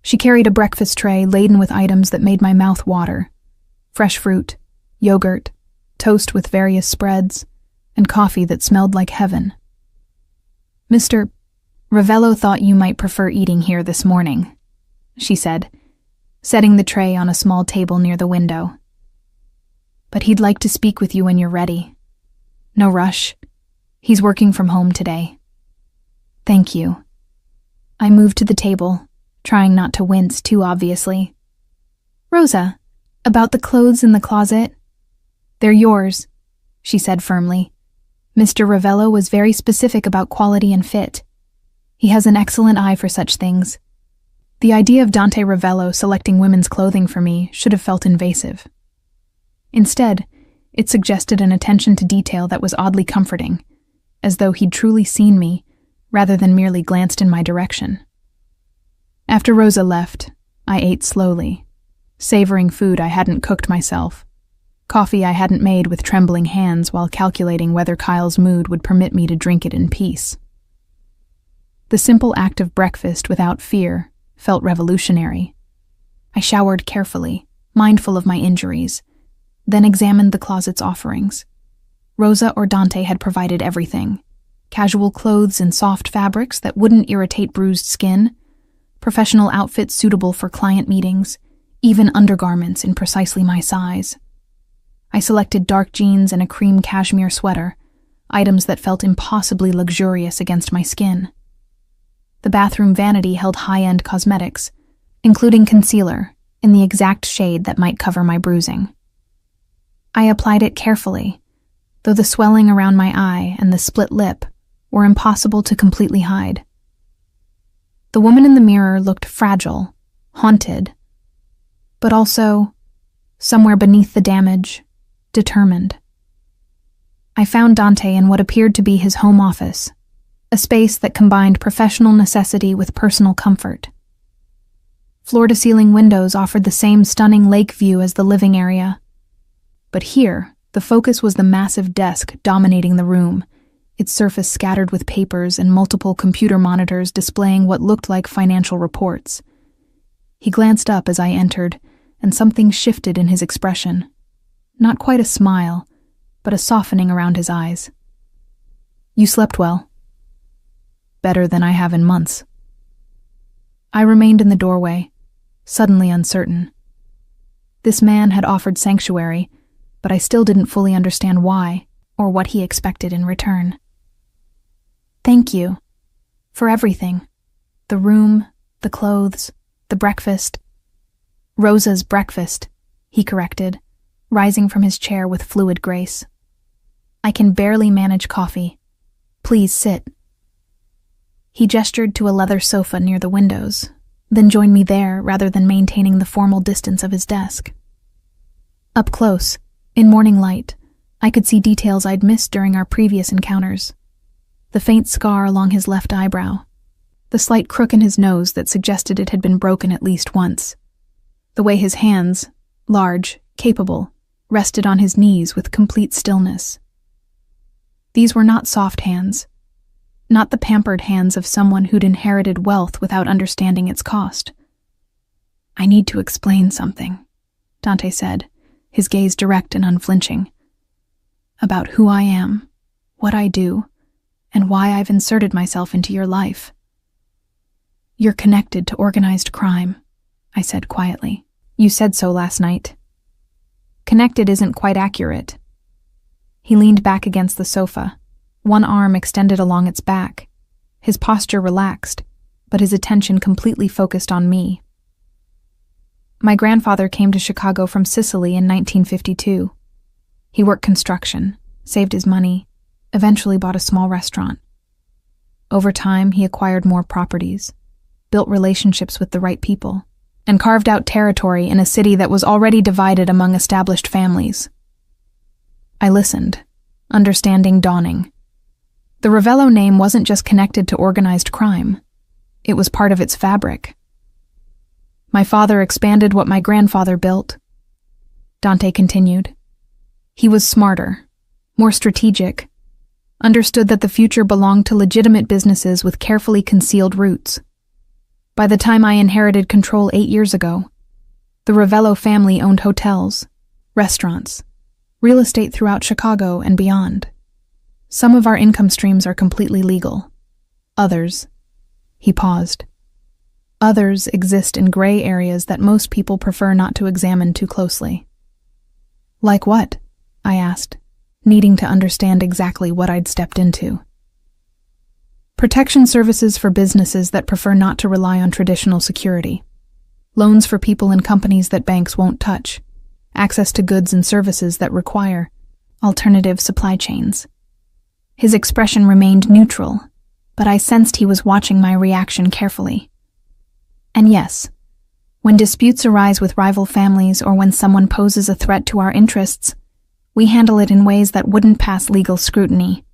She carried a breakfast tray laden with items that made my mouth water: fresh fruit, yogurt, toast with various spreads, and coffee that smelled like heaven. "Mr. Ravello thought you might prefer eating here this morning," she said, setting the tray on a small table near the window. "But he'd like to speak with you when you're ready. No rush. He's working from home today." "Thank you." I moved to the table, trying not to wince too obviously. "Rosa, about the clothes in the closet?" "They're yours," she said firmly. "Mr. Ravello was very specific about quality and fit. He has an excellent eye for such things." The idea of Dante Ravello selecting women's clothing for me should have felt invasive. Instead, it suggested an attention to detail that was oddly comforting, as though he'd truly seen me, rather than merely glanced in my direction. After Rosa left, I ate slowly, savoring food I hadn't cooked myself, coffee I hadn't made with trembling hands while calculating whether Kyle's mood would permit me to drink it in peace. The simple act of breakfast without fear felt revolutionary. I showered carefully, mindful of my injuries, then examined the closet's offerings. Rosa or Dante had provided everything: casual clothes in soft fabrics that wouldn't irritate bruised skin, professional outfits suitable for client meetings, even undergarments in precisely my size. I selected dark jeans and a cream cashmere sweater, items that felt impossibly luxurious against my skin. The bathroom vanity held high-end cosmetics, including concealer in the exact shade that might cover my bruising. I applied it carefully, though the swelling around my eye and the split lip were impossible to completely hide. The woman in the mirror looked fragile, haunted, but also, somewhere beneath the damage, determined. I found Dante in what appeared to be his home office, a space that combined professional necessity with personal comfort. Floor-to-ceiling windows offered the same stunning lake view as the living area. But here, the focus was the massive desk dominating the room, its surface scattered with papers and multiple computer monitors displaying what looked like financial reports. He glanced up as I entered, and something shifted in his expression. Not quite a smile, but a softening around his eyes. You slept well. Better than I have in months. I remained in the doorway, suddenly uncertain. This man had offered sanctuary, but I still didn't fully understand why or what he expected in return. Thank you. For everything. The room, the clothes, the breakfast. Rosa's breakfast, he corrected, rising from his chair with fluid grace. I can barely manage coffee. Please sit. He gestured to a leather sofa near the windows, then joined me there rather than maintaining the formal distance of his desk. Up close, in morning light, I could see details I'd missed during our previous encounters. The faint scar along his left eyebrow, the slight crook in his nose that suggested it had been broken at least once, the way his hands, large, capable, rested on his knees with complete stillness. These were not soft hands, not the pampered hands of someone who'd inherited wealth without understanding its cost. I need to explain something, Dante said, his gaze direct and unflinching. About who I am, what I do, and why I've inserted myself into your life. You're connected to organized crime, I said quietly. You said so last night. Connected isn't quite accurate. He leaned back against the sofa, one arm extended along its back, his posture relaxed, but his attention completely focused on me. My grandfather came to Chicago from Sicily in 1952. He worked construction, saved his money, eventually bought a small restaurant. Over time, he acquired more properties, built relationships with the right people, and carved out territory in a city that was already divided among established families. I listened, understanding dawning. The Ravello name wasn't just connected to organized crime. It was part of its fabric. My father expanded what my grandfather built. Dante continued. He was smarter, more strategic, understood that the future belonged to legitimate businesses with carefully concealed roots. By the time I inherited control 8 years ago, the Ravello family owned hotels, restaurants, real estate throughout Chicago and beyond. Some of our income streams are completely legal. Others, he paused. Others exist in gray areas that most people prefer not to examine too closely. Like what? I asked, needing to understand exactly what I'd stepped into. Protection services for businesses that prefer not to rely on traditional security. Loans for people and companies that banks won't touch. Access to goods and services that require alternative supply chains. His expression remained neutral, but I sensed he was watching my reaction carefully. And yes, when disputes arise with rival families or when someone poses a threat to our interests, we handle it in ways that wouldn't pass legal scrutiny.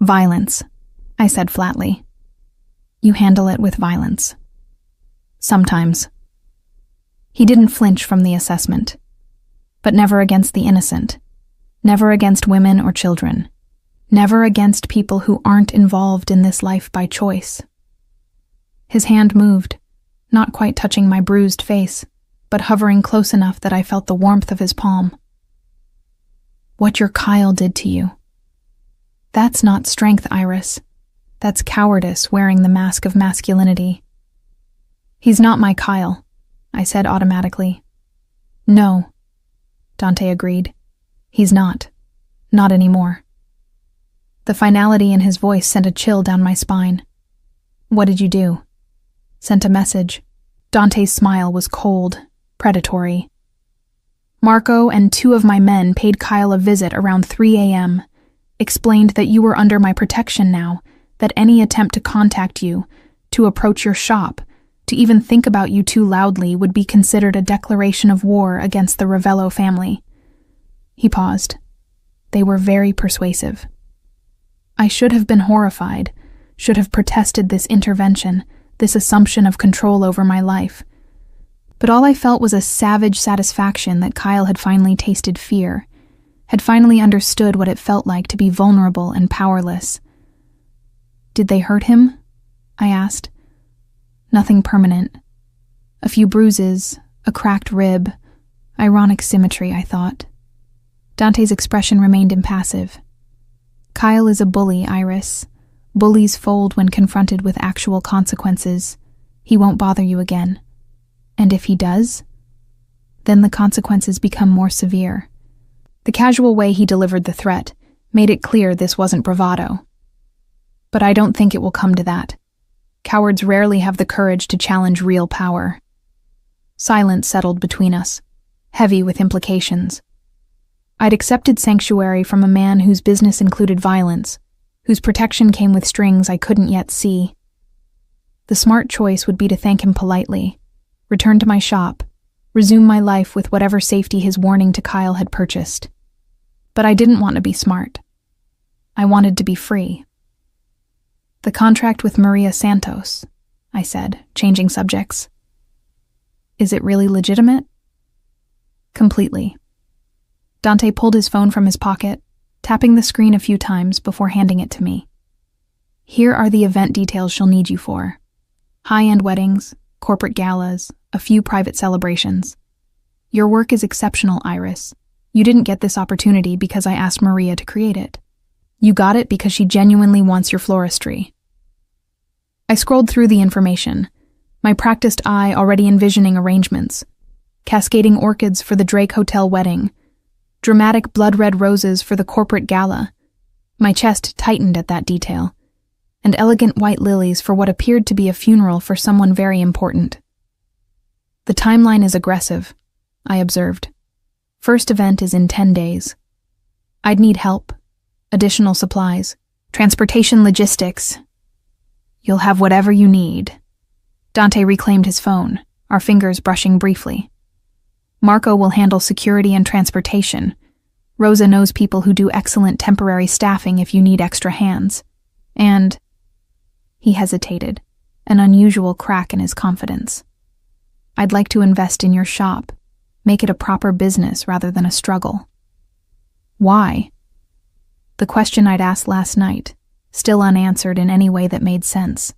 Violence, I said flatly. You handle it with violence. Sometimes. He didn't flinch from the assessment. But never against the innocent. Never against women or children. Never against people who aren't involved in this life by choice. His hand moved, not quite touching my bruised face, but hovering close enough that I felt the warmth of his palm. What your Kyle did to you. That's not strength, Iris. That's cowardice wearing the mask of masculinity. He's not my Kyle, I said automatically. No, Dante agreed. He's not. Not anymore. The finality in his voice sent a chill down my spine. What did you do? Sent a message. Dante's smile was cold, predatory. Marco and 2 of my men paid Kyle a visit around 3 a.m., explained that you were under my protection now, that any attempt to contact you, to approach your shop, to even think about you too loudly would be considered a declaration of war against the Ravello family. He paused. They were very persuasive. I should have been horrified, should have protested this intervention, this assumption of control over my life. But all I felt was a savage satisfaction that Kyle had finally tasted fear, had finally understood what it felt like to be vulnerable and powerless. Did they hurt him? I asked. Nothing permanent. A few bruises, a cracked rib. Ironic symmetry, I thought. Dante's expression remained impassive. Kyle is a bully, Iris. Bullies fold when confronted with actual consequences. He won't bother you again. And if he does, then the consequences become more severe. The casual way he delivered the threat made it clear this wasn't bravado. But I don't think it will come to that. Cowards rarely have the courage to challenge real power. Silence settled between us, heavy with implications. I'd accepted sanctuary from a man whose business included violence, whose protection came with strings I couldn't yet see. The smart choice would be to thank him politely, return to my shop, resume my life with whatever safety his warning to Kyle had purchased. But I didn't want to be smart. I wanted to be free. The contract with Maria Santos, I said, changing subjects. Is it really legitimate? Completely. Dante pulled his phone from his pocket, tapping the screen a few times before handing it to me. Here are the event details she'll need you for. High-end weddings, corporate galas, a few private celebrations. Your work is exceptional, Iris. You didn't get this opportunity because I asked Maria to create it. You got it because she genuinely wants your floristry. I scrolled through the information, my practiced eye already envisioning arrangements. Cascading orchids for the Drake Hotel wedding, dramatic blood-red roses for the corporate gala. My chest tightened at that detail, and elegant white lilies for what appeared to be a funeral for someone very important. The timeline is aggressive, I observed. First event is in 10 days. I'd need help, additional supplies, transportation logistics. You'll have whatever you need. Dante reclaimed his phone, our fingers brushing briefly. Marco will handle security and transportation. Rosa knows people who do excellent temporary staffing if you need extra hands. And... He hesitated, an unusual crack in his confidence. I'd like to invest in your shop, make it a proper business rather than a struggle. Why? The question I'd asked last night, still unanswered in any way that made sense.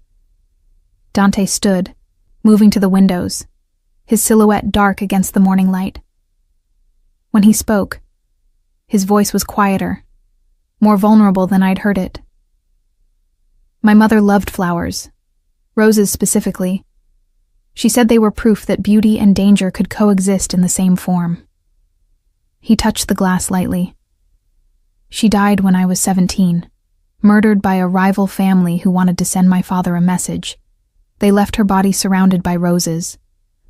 Dante stood, moving to the windows, his silhouette dark against the morning light. When he spoke, his voice was quieter, more vulnerable than I'd heard it. My mother loved flowers, roses specifically. She said they were proof that beauty and danger could coexist in the same form. He touched the glass lightly. She died when I was 17, murdered by a rival family who wanted to send my father a message. They left her body surrounded by roses,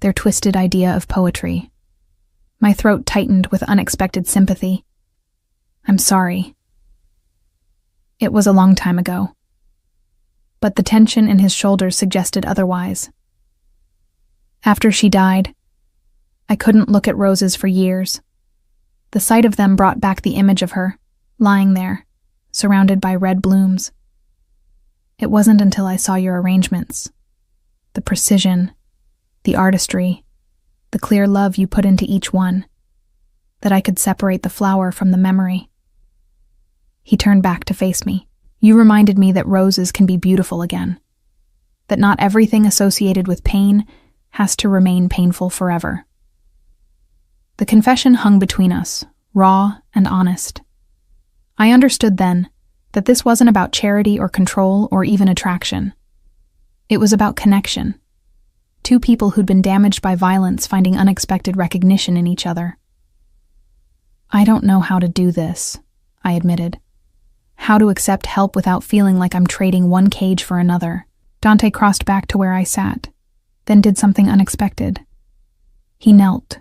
their twisted idea of poetry. My throat tightened with unexpected sympathy. I'm sorry. It was a long time ago. But the tension in his shoulders suggested otherwise. After she died, I couldn't look at roses for years. The sight of them brought back the image of her, lying there, surrounded by red blooms. It wasn't until I saw your arrangements, the precision, the artistry, the clear love you put into each one, that I could separate the flower from the memory. He turned back to face me. You reminded me that roses can be beautiful again, that not everything associated with pain has to remain painful forever. The confession hung between us, raw and honest. I understood then that this wasn't about charity or control or even attraction. It was about connection. Two people who'd been damaged by violence finding unexpected recognition in each other. I don't know how to do this, I admitted. How to accept help without feeling like I'm trading one cage for another. Dante crossed back to where I sat, then did something unexpected. He knelt,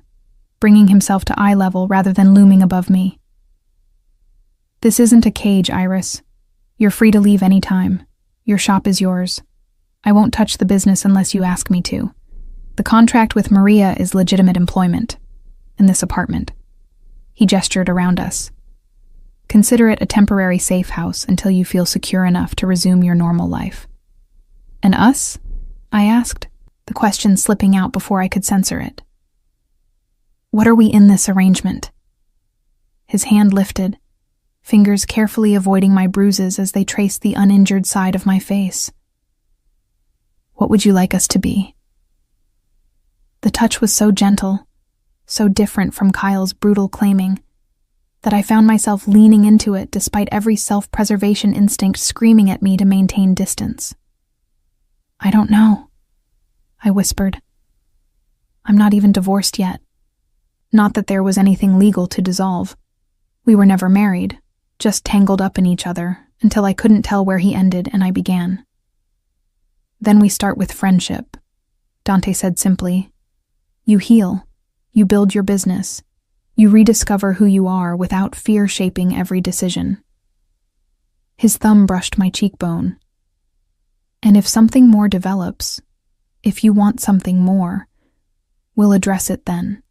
bringing himself to eye level rather than looming above me. This isn't a cage, Iris. You're free to leave any time. Your shop is yours. I won't touch the business unless you ask me to. The contract with Maria is legitimate employment. In this apartment. He gestured around us. Consider it a temporary safe house until you feel secure enough to resume your normal life. And us? I asked, the question slipping out before I could censor it. What are we in this arrangement? His hand lifted, fingers carefully avoiding my bruises as they traced the uninjured side of my face. What would you like us to be? The touch was so gentle, so different from Kyle's brutal claiming. that I found myself leaning into it despite every self-preservation instinct screaming at me to maintain distance. "I don't know," I whispered. "I'm not even divorced yet. Not that there was anything legal to dissolve. We were never married, just tangled up in each other until I couldn't tell where he ended and I began." "Then we start with friendship," Dante said simply. "You heal, you build your business, you rediscover who you are without fear shaping every decision." His thumb brushed my cheekbone. "And if something more develops, if you want something more, we'll address it then.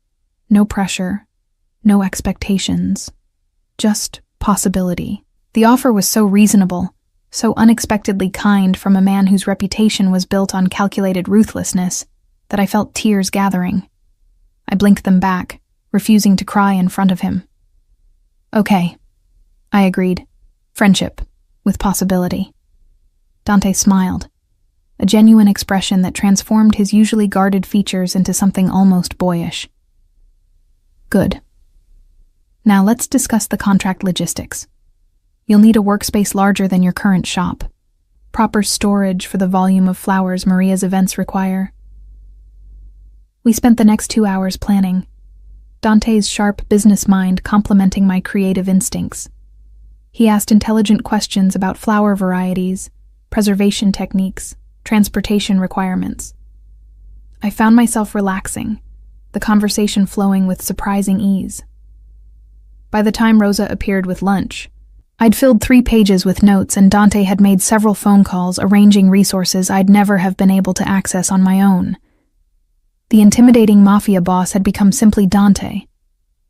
No pressure, no expectations, just possibility." The offer was so reasonable, so unexpectedly kind from a man whose reputation was built on calculated ruthlessness, that I felt tears gathering. I blinked them back, refusing to cry in front of him. "Okay," I agreed. "Friendship, with possibility." Dante smiled, a genuine expression that transformed his usually guarded features into something almost boyish. "Good. Now let's discuss the contract logistics. You'll need a workspace larger than your current shop. Proper storage for the volume of flowers Maria's events require." We spent the next 2 hours planning, Dante's sharp business mind complementing my creative instincts. He asked intelligent questions about flower varieties, preservation techniques, transportation requirements. I found myself relaxing, the conversation flowing with surprising ease. By the time Rosa appeared with lunch, I'd filled 3 pages with notes and Dante had made several phone calls arranging resources I'd never have been able to access on my own. The intimidating Mafia boss had become simply Dante.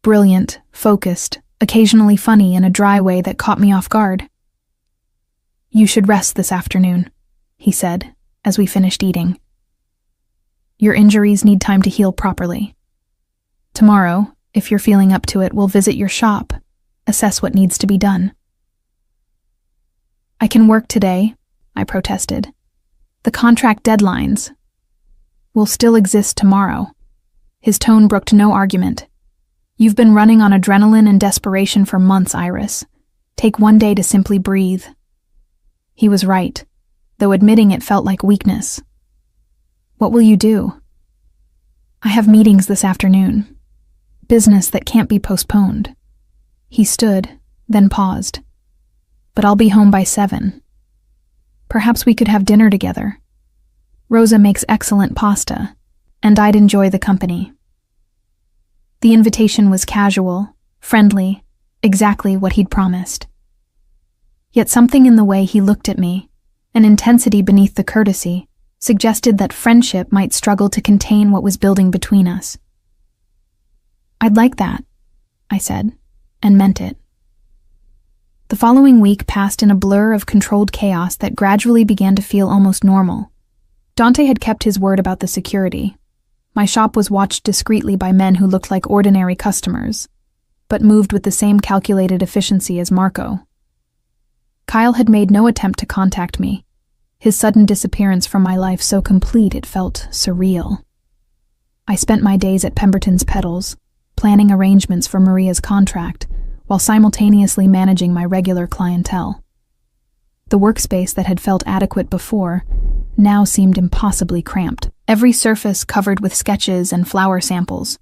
Brilliant, focused, occasionally funny in a dry way that caught me off guard. "You should rest this afternoon," he said, as we finished eating. "Your injuries need time to heal properly. Tomorrow, if you're feeling up to it, we'll visit your shop, assess what needs to be done." "I can work today," I protested. "The contract deadlines will still exist tomorrow." His tone brooked no argument. "You've been running on adrenaline and desperation for months, Iris. Take one day to simply breathe." He was right, though admitting it felt like weakness. "What will you do?" "I have meetings this afternoon. Business that can't be postponed." He stood, then paused. "But I'll be home by 7. Perhaps we could have dinner together. Rosa makes excellent pasta, and I'd enjoy the company." The invitation was casual, friendly, exactly what he'd promised. Yet something in the way he looked at me, an intensity beneath the courtesy, suggested that friendship might struggle to contain what was building between us. "I'd like that," I said, and meant it. The following week passed in a blur of controlled chaos that gradually began to feel almost normal. Dante had kept his word about the security. My shop was watched discreetly by men who looked like ordinary customers, but moved with the same calculated efficiency as Marco. Kyle had made no attempt to contact me, his sudden disappearance from my life so complete it felt surreal. I spent my days at Pemberton's Petals, planning arrangements for Maria's contract, while simultaneously managing my regular clientele. The workspace that had felt adequate before now seemed impossibly cramped, every surface covered with sketches and flower samples.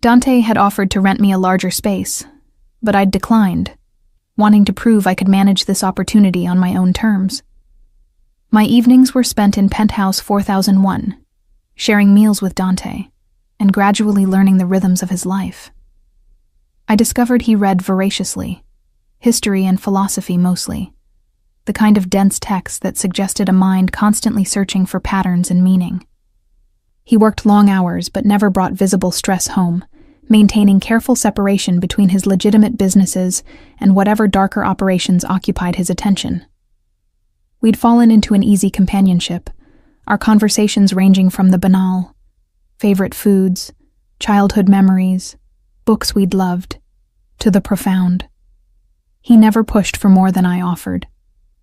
Dante had offered to rent me a larger space, but I'd declined, wanting to prove I could manage this opportunity on my own terms. My evenings were spent in Penthouse 4001, sharing meals with Dante, and gradually learning the rhythms of his life. I discovered he read voraciously, history and philosophy mostly, the kind of dense text that suggested a mind constantly searching for patterns and meaning. He worked long hours but never brought visible stress home, maintaining careful separation between his legitimate businesses and whatever darker operations occupied his attention. We'd fallen into an easy companionship, our conversations ranging from the banal, favorite foods, childhood memories, books we'd loved, to the profound. He never pushed for more than I offered,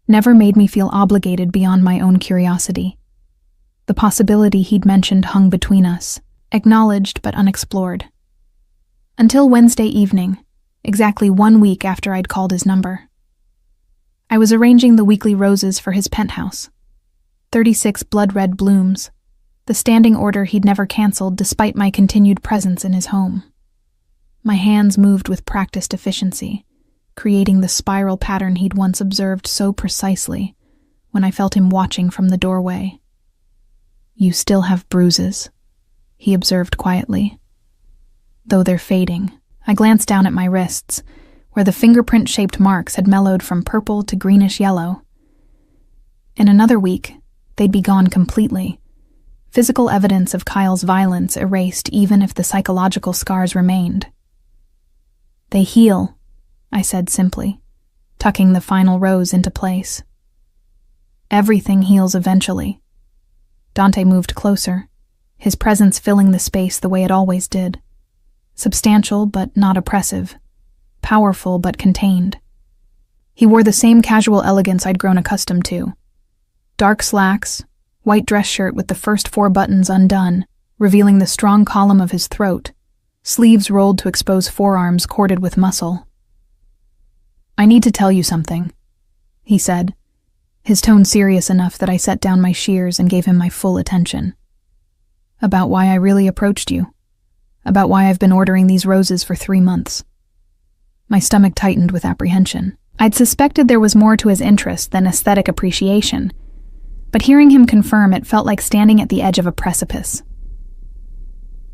never made me feel obligated beyond my own curiosity. The possibility he'd mentioned hung between us, acknowledged but unexplored. Until Wednesday evening, exactly 1 week after I'd called his number. I was arranging the weekly roses for his penthouse. 36 blood-red blooms, the standing order he'd never canceled despite my continued presence in his home. My hands moved with practiced efficiency, creating the spiral pattern he'd once observed so precisely when I felt him watching from the doorway. "You still have bruises," he observed quietly. "Though they're fading." I glanced down at my wrists, where the fingerprint-shaped marks had mellowed from purple to greenish yellow. In another week, they'd be gone completely. Physical evidence of Kyle's violence erased even if the psychological scars remained. "They heal," I said simply, tucking the final rose into place. "Everything heals eventually." Dante moved closer, his presence filling the space the way it always did. Substantial but not oppressive, powerful but contained. He wore the same casual elegance I'd grown accustomed to. Dark slacks, white dress shirt with the first 4 buttons undone, revealing the strong column of his throat, sleeves rolled to expose forearms corded with muscle. "I need to tell you something," he said, his tone serious enough that I set down my shears and gave him my full attention. "About why I really approached you. About why I've been ordering these roses for 3 months. My stomach tightened with apprehension. I'd suspected there was more to his interest than aesthetic appreciation, but hearing him confirm it felt like standing at the edge of a precipice.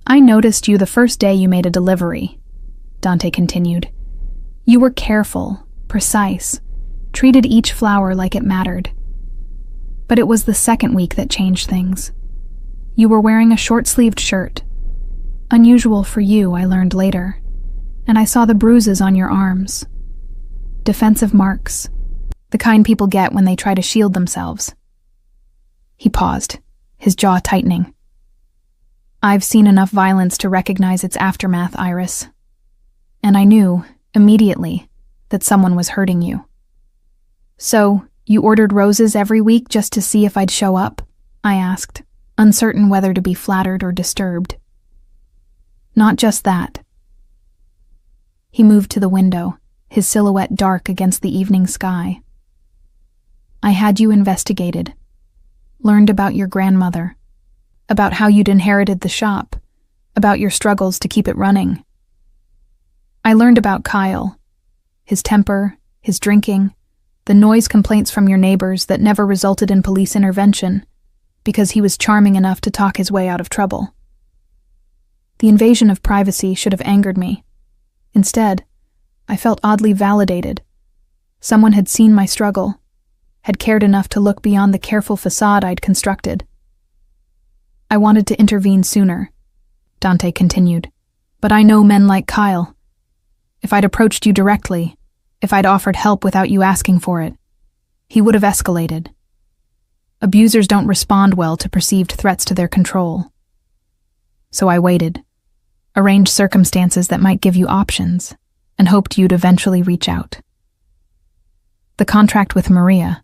"I noticed you the first day you made a delivery," Dante continued. "You were careful, precise, treated each flower like it mattered. But it was the second week that changed things. You were wearing a short-sleeved shirt. Unusual for you, I learned later, and I saw the bruises on your arms. Defensive marks, the kind people get when they try to shield themselves." He paused, his jaw tightening. "I've seen enough violence to recognize its aftermath, Iris. And I knew, immediately, that someone was hurting you." "So, you ordered roses every week just to see if I'd show up?" I asked, uncertain whether to be flattered or disturbed. "Not just that." He moved to the window, his silhouette dark against the evening sky. "I had you investigated. Learned about your grandmother, about how you'd inherited the shop, about your struggles to keep it running. I learned about Kyle, his temper, his drinking, the noise complaints from your neighbors that never resulted in police intervention because he was charming enough to talk his way out of trouble. The invasion of privacy should have angered me. Instead, I felt oddly validated. Someone had seen my struggle, had cared enough to look beyond the careful facade I'd constructed. "I wanted to intervene sooner," Dante continued, "but I know men like Kyle. If I'd approached you directly, if I'd offered help without you asking for it, he would have escalated. Abusers don't respond well to perceived threats to their control. So I waited, arranged circumstances that might give you options, and hoped you'd eventually reach out." "The contract with Maria,"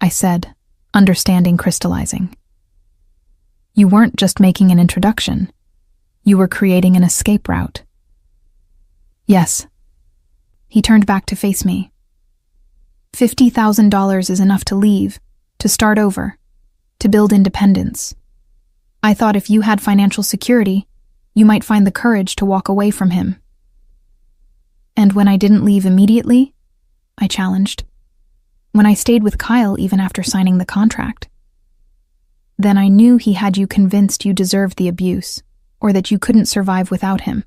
I said, understanding crystallizing. "You weren't just making an introduction. You were creating an escape route." "Yes." He turned back to face me. $50,000 is enough to leave, to start over, to build independence. I thought if you had financial security, you might find the courage to walk away from him." "And when I didn't leave immediately?" I challenged. "When I stayed with Kyle even after signing the contract?" "Then I knew he had you convinced you deserved the abuse, or that you couldn't survive without him,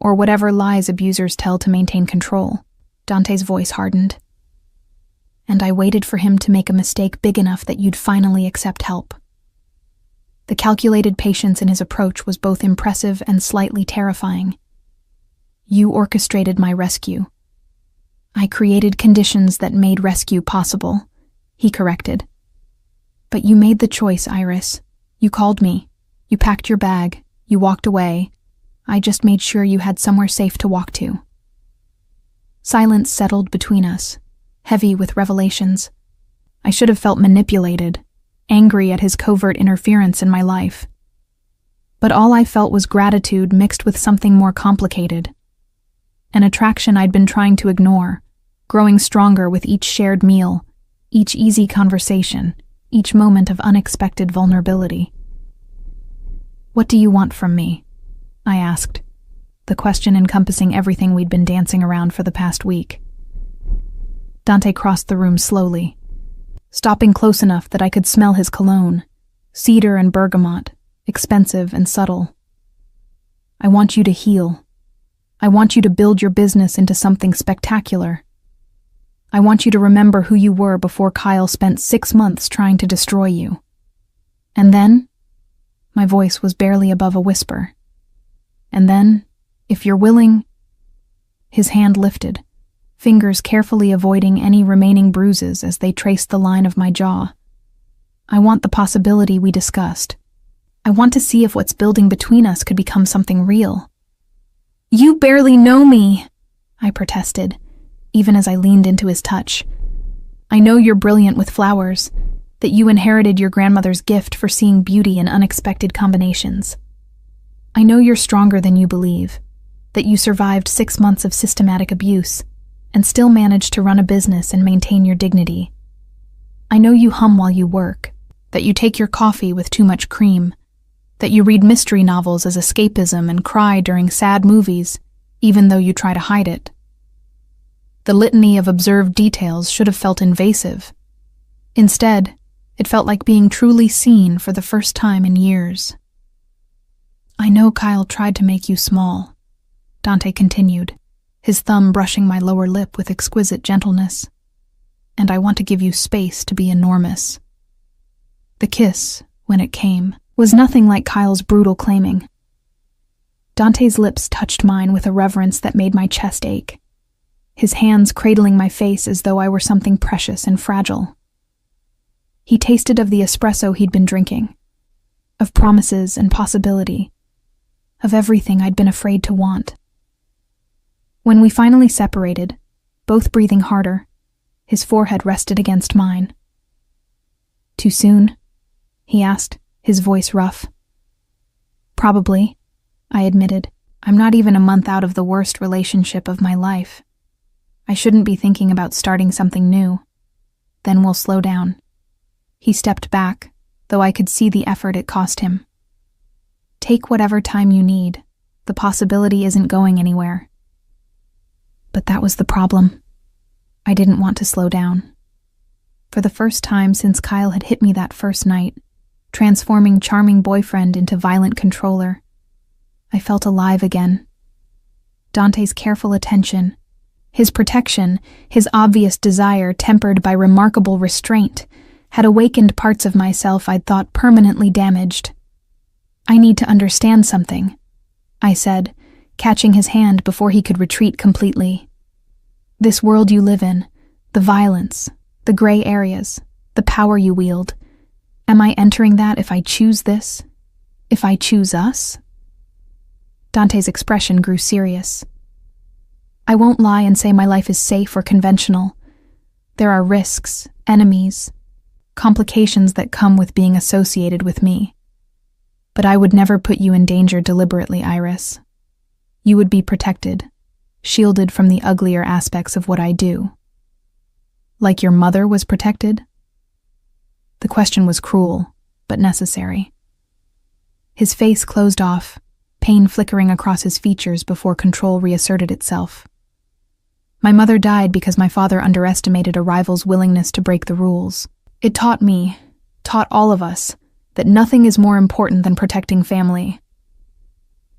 or whatever lies abusers tell to maintain control." Dante's voice hardened. "And I waited for him to make a mistake big enough that you'd finally accept help." The calculated patience in his approach was both impressive and slightly terrifying. "You orchestrated my rescue. I created conditions that made rescue possible," he corrected. "But you made the choice, Iris. You called me. You packed your bag. You walked away. I just made sure you had somewhere safe to walk to." Silence settled between us, heavy with revelations. I should have felt manipulated, angry at his covert interference in my life. But all I felt was gratitude mixed with something more complicated. an attraction I'd been trying to ignore, growing stronger with each shared meal, each easy conversation, each moment of unexpected vulnerability. "What do you want from me?" I asked, the question encompassing everything we'd been dancing around for the past week. Dante crossed the room slowly, stopping close enough that I could smell his cologne, cedar and bergamot, expensive and subtle. "I want you to heal. I want you to build your business into something spectacular. I want you to remember who you were before Kyle spent 6 months trying to destroy you. And then," my voice was barely above a whisper, "and then, if you're willing—" His hand lifted, fingers carefully avoiding any remaining bruises as they traced the line of my jaw. "I want the possibility we discussed. I want to see if what's building between us could become something real." "You barely know me," I protested, even as I leaned into his touch. "I know you're brilliant with flowers, that you inherited your grandmother's gift for seeing beauty in unexpected combinations. I know you're stronger than you believe, that you survived 6 months of systematic abuse and still managed to run a business and maintain your dignity. I know you hum while you work, that you take your coffee with too much cream, that you read mystery novels as escapism and cry during sad movies, even though you try to hide it. The litany of observed details should have felt invasive. Instead, it felt like being truly seen for the first time in years." "I know Kyle tried to make you small," Dante continued, his thumb brushing my lower lip with exquisite gentleness. "And I want to give you space to be enormous." The kiss, when it came, was nothing like Kyle's brutal claiming. Dante's lips touched mine with a reverence that made my chest ache, his hands cradling my face as though I were something precious and fragile. He tasted of the espresso he'd been drinking, of promises and possibility, of everything I'd been afraid to want. When we finally separated, both breathing harder, his forehead rested against mine. "Too soon?" he asked, his voice rough. "Probably," I admitted. "I'm not even a month out of the worst relationship of my life. I shouldn't be thinking about starting something new. Then we'll slow down." He stepped back, though I could see the effort it cost him. "Take whatever time you need. The possibility isn't going anywhere." But that was the problem. I didn't want to slow down. For the first time since Kyle had hit me that first night, transforming charming boyfriend into violent controller, I felt alive again. Dante's careful attention, his protection, his obvious desire tempered by remarkable restraint, had awakened parts of myself I'd thought permanently damaged. "I need to understand something," I said, catching his hand before he could retreat completely. "This world you live in, the violence, the gray areas, the power you wield, am I entering that if I choose this? If I choose us?" Dante's expression grew serious. "I won't lie and say my life is safe or conventional. There are risks, enemies, complications that come with being associated with me. But I would never put you in danger deliberately, Iris. You would be protected, shielded from the uglier aspects of what I do. Like your mother was protected?" The question was cruel, but necessary. His face closed off, pain flickering across his features before control reasserted itself. "My mother died because my father underestimated a rival's willingness to break the rules. It taught me, taught all of us, that nothing is more important than protecting family."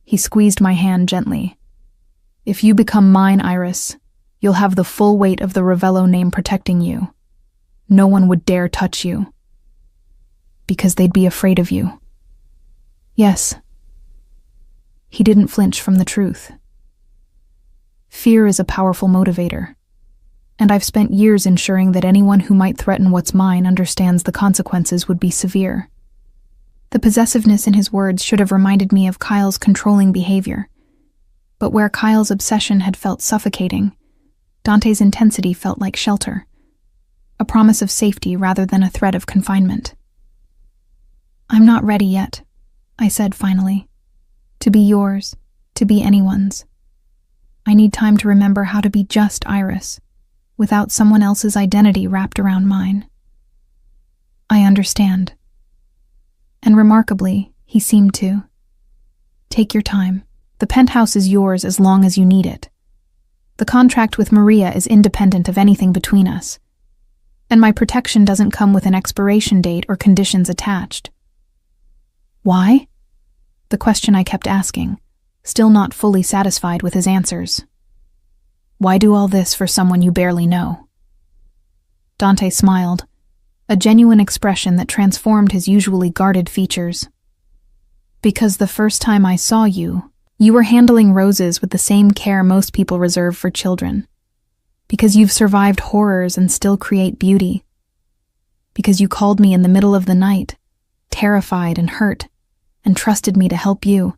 He squeezed my hand gently. "If you become mine, Iris, you'll have the full weight of the Ravello name protecting you. No one would dare touch you. Because they'd be afraid of you." "Yes." He didn't flinch from the truth. "Fear is a powerful motivator, and I've spent years ensuring that anyone who might threaten what's mine understands the consequences would be severe." The possessiveness in his words should have reminded me of Kyle's controlling behavior, but where Kyle's obsession had felt suffocating, Dante's intensity felt like shelter, a promise of safety rather than a threat of confinement. "I'm not ready yet," I said finally. "To be yours, to be anyone's. I need time to remember how to be just Iris, without someone else's identity wrapped around mine. I understand. And remarkably, he seemed to. Take your time. The penthouse is yours as long as you need it. The contract with Maria is independent of anything between us. And my protection doesn't come with an expiration date or conditions attached. Why? The question I kept asking, still not fully satisfied with his answers. Why do all this for someone you barely know? Dante smiled, a genuine expression that transformed his usually guarded features. Because the first time I saw you, you were handling roses with the same care most people reserve for children. Because you've survived horrors and still create beauty. Because you called me in the middle of the night, terrified and hurt, and trusted me to help you.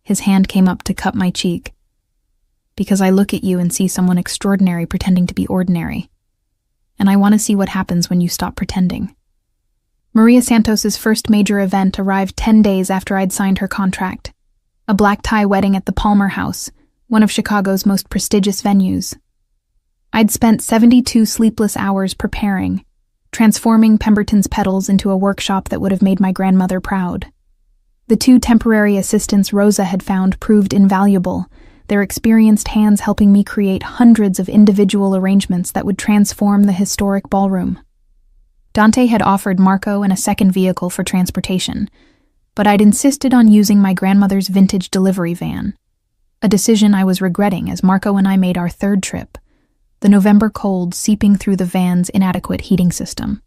His hand came up to cup my cheek. Because I look at you and see someone extraordinary pretending to be ordinary. And I want to see what happens when you stop pretending. Maria Santos's first major event arrived 10 days after I'd signed her contract. A black tie wedding at the Palmer House, one of Chicago's most prestigious venues. I'd spent 72 sleepless hours preparing, transforming Pemberton's Petals into a workshop that would have made my grandmother proud. The 2 temporary assistants Rosa had found proved invaluable, their experienced hands helping me create hundreds of individual arrangements that would transform the historic ballroom. Dante had offered Marco and a second vehicle for transportation, but I'd insisted on using my grandmother's vintage delivery van, a decision I was regretting as Marco and I made our 3rd trip, the November cold seeping through the van's inadequate heating system.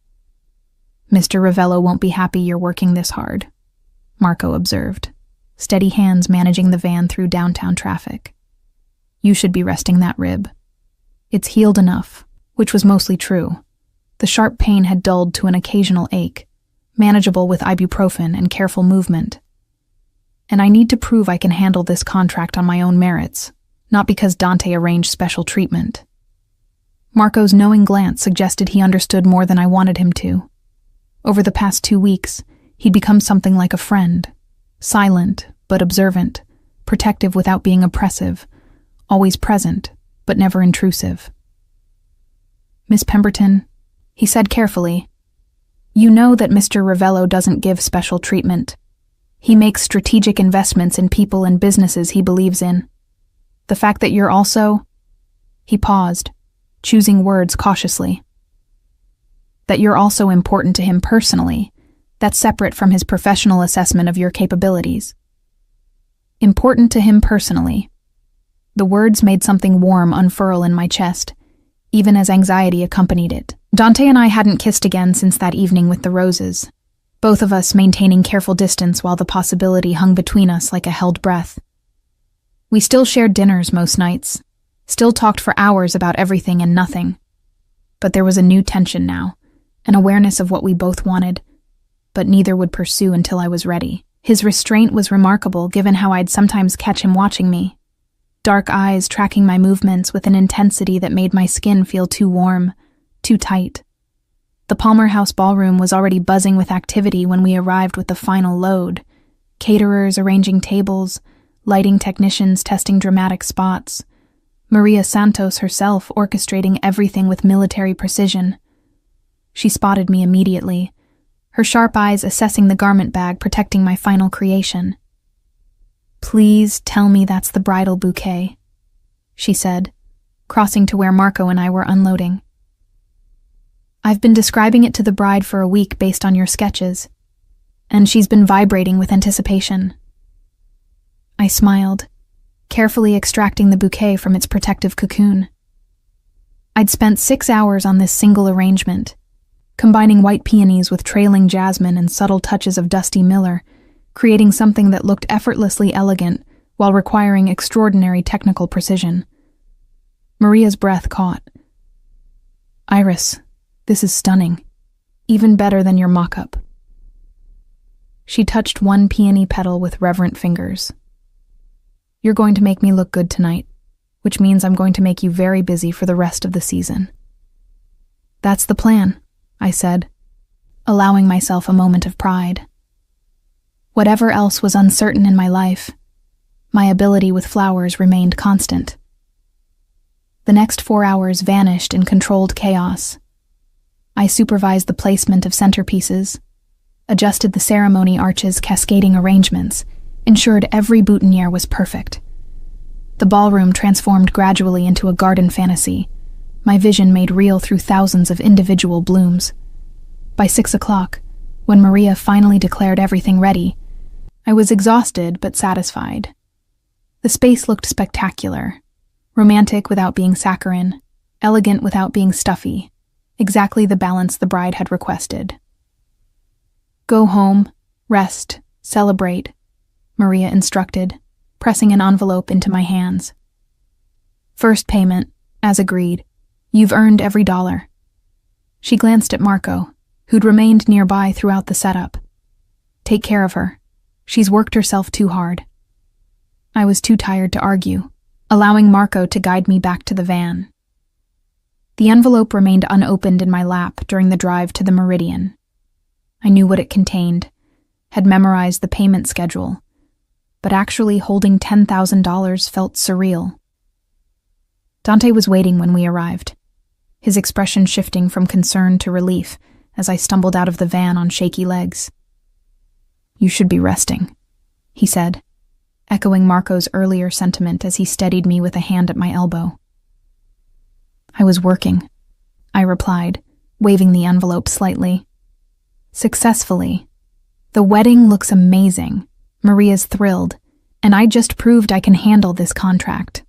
Mr. Ravello won't be happy you're working this hard, Marco observed, steady hands managing the van through downtown traffic. You should be resting that rib. It's healed enough, which was mostly true. The sharp pain had dulled to an occasional ache, manageable with ibuprofen and careful movement. And I need to prove I can handle this contract on my own merits, not because Dante arranged special treatment. Marco's knowing glance suggested he understood more than I wanted him to. Over the past 2 weeks, he'd become something like a friend, silent but observant, protective without being oppressive, always present but never intrusive. Miss Pemberton, he said carefully, you know that Mr. Ravello doesn't give special treatment. He makes strategic investments in people and businesses he believes in. The fact that you're also... He paused, choosing words cautiously. That you're also important to him personally, that's separate from his professional assessment of your capabilities. Important to him personally. The words made something warm unfurl in my chest, even as anxiety accompanied it. Dante and I hadn't kissed again since that evening with the roses, both of us maintaining careful distance while the possibility hung between us like a held breath. We still shared dinners most nights, still talked for hours about everything and nothing. But there was a new tension now, an awareness of what we both wanted, but neither would pursue until I was ready. His restraint was remarkable given how I'd sometimes catch him watching me, dark eyes tracking my movements with an intensity that made my skin feel too warm, too tight. The Palmer House ballroom was already buzzing with activity when we arrived with the final load, caterers arranging tables, lighting technicians testing dramatic spots, Maria Santos herself orchestrating everything with military precision. She spotted me immediately, her sharp eyes assessing the garment bag protecting my final creation. Please tell me that's the bridal bouquet, she said, crossing to where Marco and I were unloading. I've been describing it to the bride for a week based on your sketches, and she's been vibrating with anticipation. I smiled, carefully extracting the bouquet from its protective cocoon. I'd spent 6 hours on this single arrangement, combining white peonies with trailing jasmine and subtle touches of dusty miller, creating something that looked effortlessly elegant while requiring extraordinary technical precision. Maria's breath caught. Iris, this is stunning. Even better than your mock-up. She touched one peony petal with reverent fingers. You're going to make me look good tonight, which means I'm going to make you very busy for the rest of the season. That's the plan, I said, allowing myself a moment of pride. Whatever else was uncertain in my life, My ability with flowers remained constant. The next 4 hours vanished in controlled chaos. I supervised the placement of centerpieces, adjusted the ceremony arches' cascading arrangements, ensured every boutonniere was perfect. The ballroom transformed gradually into a garden fantasy, my vision made real through thousands of individual blooms. By 6 o'clock, when Maria finally declared everything ready, I was exhausted but satisfied. The space looked spectacular, romantic without being saccharine, elegant without being stuffy, exactly the balance the bride had requested. "Go home, rest, celebrate," Maria instructed, pressing an envelope into my hands. "First payment, as agreed. You've earned every dollar." She glanced at Marco, who'd remained nearby throughout the setup. "Take care of her. She's worked herself too hard." I was too tired to argue, allowing Marco to guide me back to the van. The envelope remained unopened in my lap during the drive to the Meridian. I knew what it contained, had memorized the payment schedule, but actually holding $10,000 felt surreal. Dante was waiting when we arrived, his expression shifting from concern to relief as I stumbled out of the van on shaky legs. "You should be resting," he said, echoing Marco's earlier sentiment as he steadied me with a hand at my elbow. "I was working," I replied, waving the envelope slightly. "Successfully. The wedding looks amazing. Maria's thrilled, and I just proved I can handle this contract."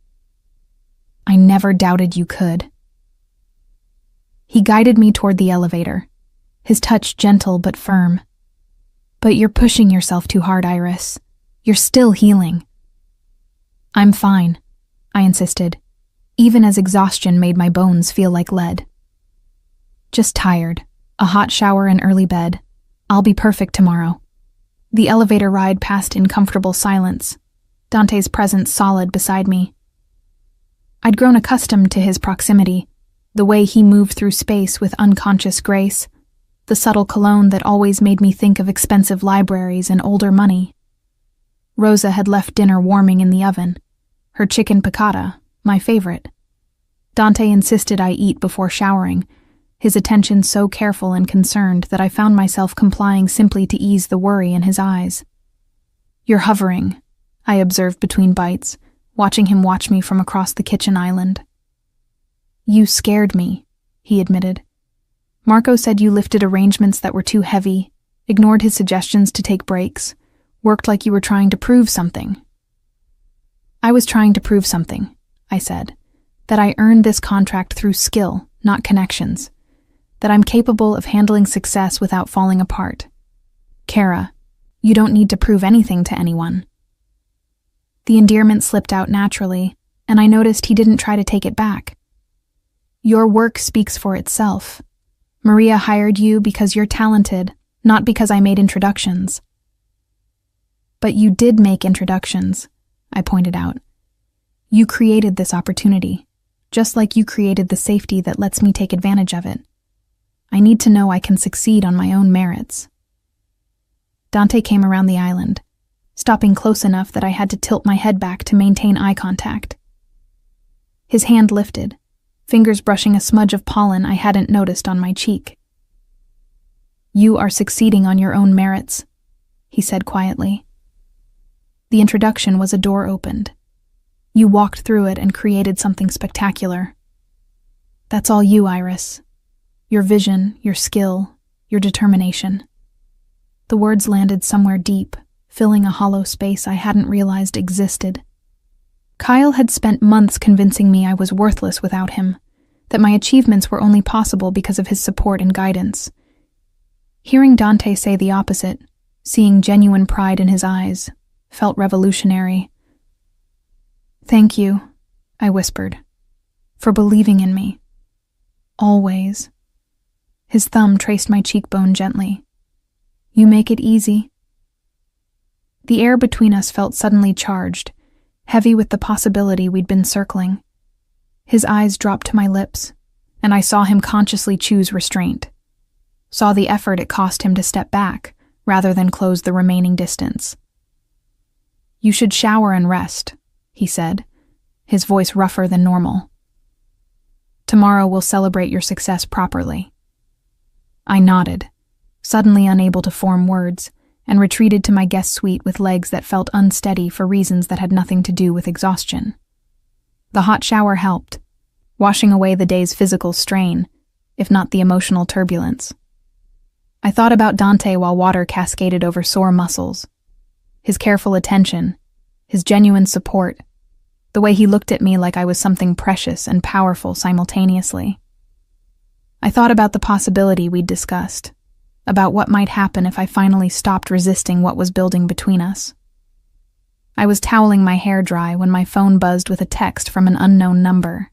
"I never doubted you could." He guided me toward the elevator, his touch gentle but firm. "But you're pushing yourself too hard, Iris. You're still healing." "I'm fine," I insisted, even as exhaustion made my bones feel like lead. "Just tired. A hot shower and early bed. I'll be perfect tomorrow." The elevator ride passed in comfortable silence, Dante's presence solid beside me. I'd grown accustomed to his proximity, the way he moved through space with unconscious grace, the subtle cologne that always made me think of expensive libraries and older money. Rosa had left dinner warming in the oven, her chicken piccata, my favorite. Dante insisted I eat before showering, his attention so careful and concerned that I found myself complying simply to ease the worry in his eyes. "You're hovering," I observed between bites, watching him watch me from across the kitchen island. "You scared me," he admitted. "Marco said you lifted arrangements that were too heavy, ignored his suggestions to take breaks, worked like you were trying to prove something." "I was trying to prove something," I said, "that I earned this contract through skill, not connections, that I'm capable of handling success without falling apart. Kara, you don't need to prove anything to anyone." The endearment slipped out naturally, and I noticed he didn't try to take it back. "Your work speaks for itself. Maria hired you because you're talented, not because I made introductions." "But you did make introductions," I pointed out. "You created this opportunity, just like you created the safety that lets me take advantage of it. I need to know I can succeed on my own merits." Dante came around the island, stopping close enough that I had to tilt my head back to maintain eye contact. His hand lifted, fingers brushing a smudge of pollen I hadn't noticed on my cheek. "You are succeeding on your own merits," he said quietly. The introduction was a door opened. You walked through it and created something spectacular. That's all you, Iris. Your vision, your skill, your determination. The words landed somewhere deep, filling a hollow space I hadn't realized existed. Kyle had spent months convincing me I was worthless without him, that my achievements were only possible because of his support and guidance. Hearing Dante say the opposite, seeing genuine pride in his eyes, felt revolutionary. "Thank you," I whispered, "for believing in me. Always." His thumb traced my cheekbone gently. "You make it easy." The air between us felt suddenly charged, heavy with the possibility we'd been circling. His eyes dropped to my lips, and I saw him consciously choose restraint. Saw the effort it cost him to step back, rather than close the remaining distance. You should shower and rest, he said, his voice rougher than normal. Tomorrow we'll celebrate your success properly. I nodded, suddenly unable to form words, and retreated to my guest suite with legs that felt unsteady for reasons that had nothing to do with exhaustion. The hot shower helped, washing away the day's physical strain, if not the emotional turbulence. I thought about Dante while water cascaded over sore muscles. His careful attention, his genuine support, the way he looked at me like I was something precious and powerful simultaneously. I thought about the possibility we'd discussed, about what might happen if I finally stopped resisting what was building between us. I was toweling my hair dry when my phone buzzed with a text from an unknown number.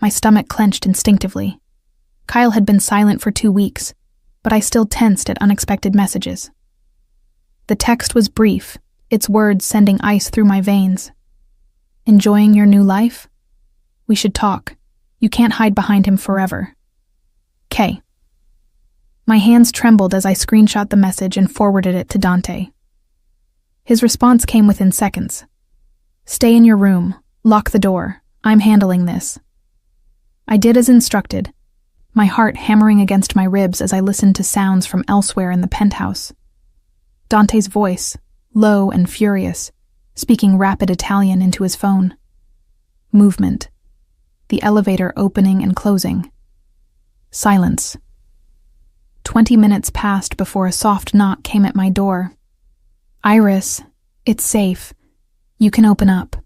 My stomach clenched instinctively. Kyle had been silent for 2 weeks, but I still tensed at unexpected messages. The text was brief, its words sending ice through my veins. Enjoying your new life? We should talk. You can't hide behind him forever. K. My hands trembled as I screenshot the message and forwarded it to Dante. His response came within seconds. Stay in your room. Lock the door. I'm handling this. I did as instructed, my heart hammering against my ribs as I listened to sounds from elsewhere in the penthouse. Dante's voice, low and furious, speaking rapid Italian into his phone. Movement. The elevator opening and closing. Silence. 20 minutes passed before a soft knock came at my door. Iris, it's safe. You can open up.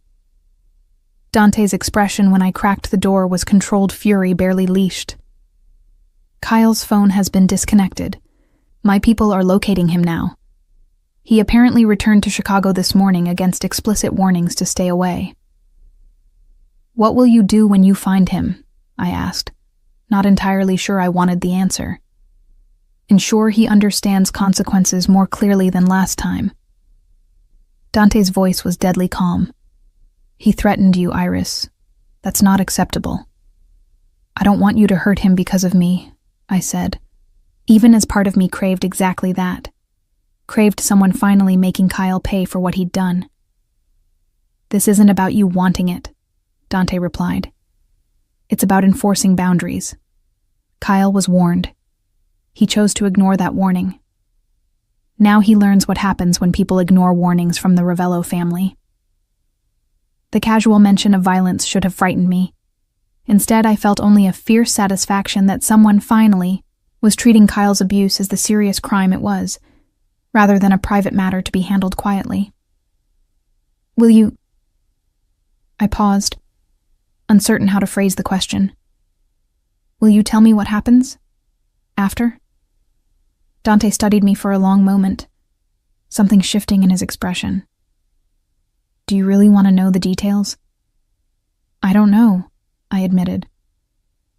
Dante's expression when I cracked the door was controlled fury barely leashed. Kyle's phone has been disconnected. My people are locating him now. He apparently returned to Chicago this morning against explicit warnings to stay away. What will you do when you find him? I asked, not entirely sure I wanted the answer. Ensure he understands consequences more clearly than last time. Dante's voice was deadly calm. He threatened you, Iris. That's not acceptable. I don't want you to hurt him because of me, I said, even as part of me craved exactly that. Craved someone finally making Kyle pay for what he'd done. This isn't about you wanting it, Dante replied. It's about enforcing boundaries. Kyle was warned. He chose to ignore that warning. Now he learns what happens when people ignore warnings from the Ravello family. The casual mention of violence should have frightened me. Instead, I felt only a fierce satisfaction that someone finally was treating Kyle's abuse as the serious crime it was, rather than a private matter to be handled quietly. Will you... I paused, uncertain how to phrase the question. Will you tell me what happens? After? Dante studied me for a long moment, something shifting in his expression. Do you really want to know the details? I don't know, I admitted.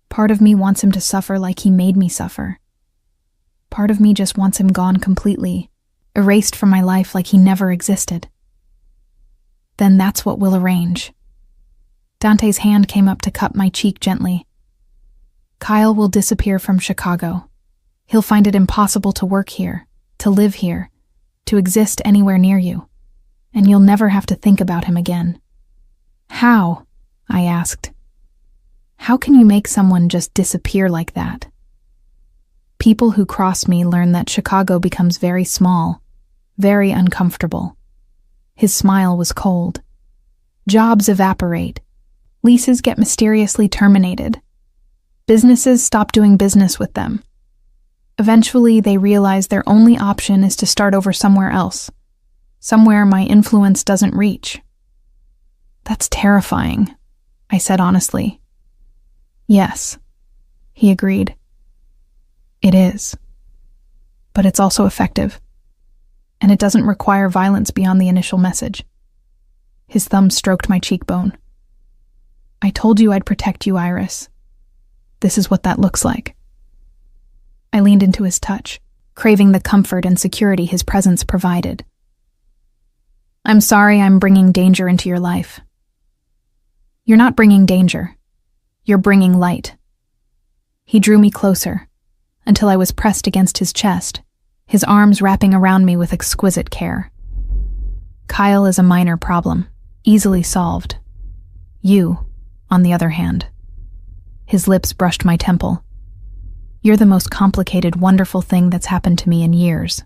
Part of me wants him to suffer like he made me suffer. Part of me just wants him gone completely, erased from my life like he never existed. Then that's what we'll arrange. Dante's hand came up to cup my cheek gently. Kyle will disappear from Chicago. He'll find it impossible to work here, to live here, to exist anywhere near you, and you'll never have to think about him again. How? I asked. How can you make someone just disappear like that? People who cross me learn that Chicago becomes very small, very uncomfortable. His smile was cold. Jobs evaporate. Leases get mysteriously terminated. Businesses stop doing business with them. Eventually, they realize their only option is to start over somewhere else, somewhere my influence doesn't reach. That's terrifying, I said honestly. Yes, he agreed. It is. But it's also effective. And it doesn't require violence beyond the initial message. His thumb stroked my cheekbone. I told you I'd protect you, Iris. This is what that looks like. I leaned into his touch, craving the comfort and security his presence provided. I'm sorry I'm bringing danger into your life. You're not bringing danger. You're bringing light. He drew me closer, until I was pressed against his chest, his arms wrapping around me with exquisite care. Kyle is a minor problem, easily solved. You, on the other hand. His lips brushed my temple. You're the most complicated, wonderful thing that's happened to me in years.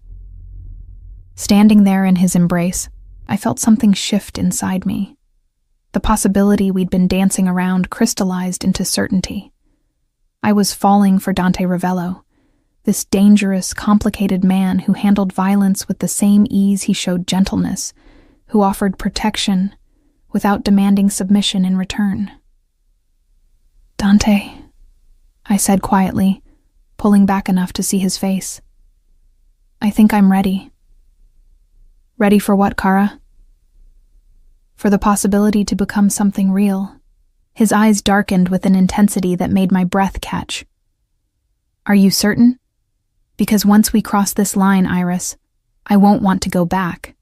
Standing there in his embrace, I felt something shift inside me. The possibility we'd been dancing around crystallized into certainty. I was falling for Dante Ravello, this dangerous, complicated man who handled violence with the same ease he showed gentleness, who offered protection without demanding submission in return. Dante, I said quietly, pulling back enough to see his face. I think I'm ready. Ready for what, Kara? For the possibility to become something real. His eyes darkened with an intensity that made my breath catch. Are you certain? Because once we cross this line, Iris, I won't want to go back.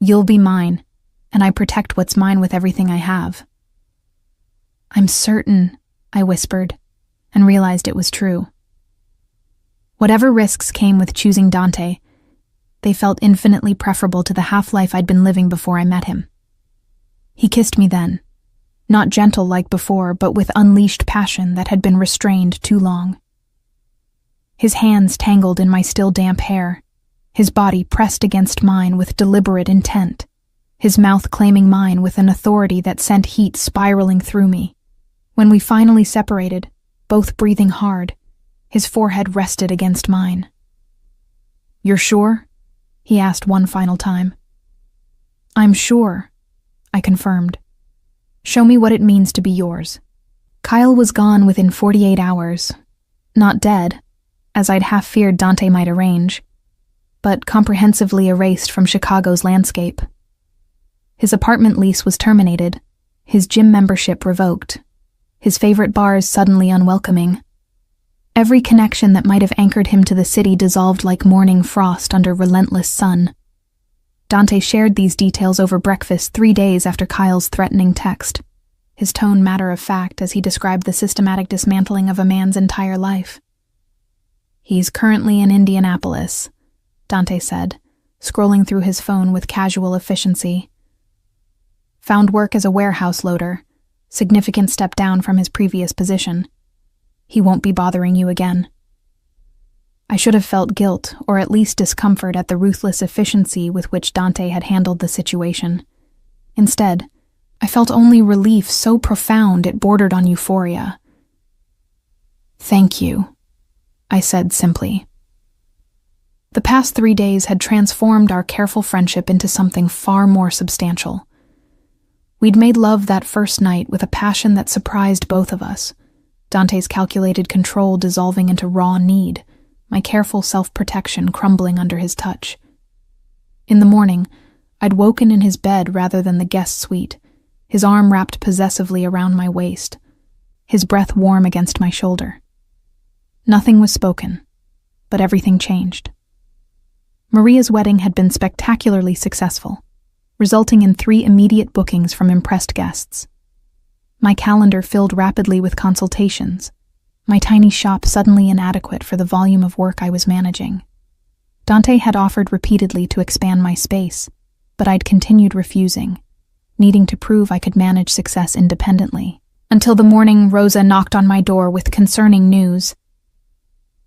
You'll be mine, and I protect what's mine with everything I have. I'm certain, I whispered, and realized it was true. Whatever risks came with choosing Dante, they felt infinitely preferable to the half-life I'd been living before I met him. He kissed me then, not gentle like before, but with unleashed passion that had been restrained too long. His hands tangled in my still damp hair, his body pressed against mine with deliberate intent, his mouth claiming mine with an authority that sent heat spiraling through me. When we finally separated, both breathing hard, his forehead rested against mine. You're sure? He asked one final time. I'm sure, I confirmed. Show me what it means to be yours. Kyle was gone within 48 hours. Not dead, as I'd half feared Dante might arrange, but comprehensively erased from Chicago's landscape. His apartment lease was terminated, his gym membership revoked, his favorite bars suddenly unwelcoming. Every connection that might have anchored him to the city dissolved like morning frost under relentless sun. Dante shared these details over breakfast 3 days after Kyle's threatening text, his tone matter-of-fact as he described the systematic dismantling of a man's entire life. He's currently in Indianapolis, Dante said, scrolling through his phone with casual efficiency. Found work as a warehouse loader, significant step down from his previous position. He won't be bothering you again. I should have felt guilt, or at least discomfort at the ruthless efficiency with which Dante had handled the situation. Instead, I felt only relief so profound it bordered on euphoria. Thank you, I said simply. The past 3 days had transformed our careful friendship into something far more substantial. We'd made love that first night with a passion that surprised both of us, Dante's calculated control dissolving into raw need, my careful self-protection crumbling under his touch. In the morning, I'd woken in his bed rather than the guest suite, his arm wrapped possessively around my waist, his breath warm against my shoulder. Nothing was spoken, but everything changed. Maria's wedding had been spectacularly successful, resulting in 3 immediate bookings from impressed guests. My calendar filled rapidly with consultations, my tiny shop suddenly inadequate for the volume of work I was managing. Dante had offered repeatedly to expand my space, but I'd continued refusing, needing to prove I could manage success independently. Until the morning Rosa knocked on my door with concerning news.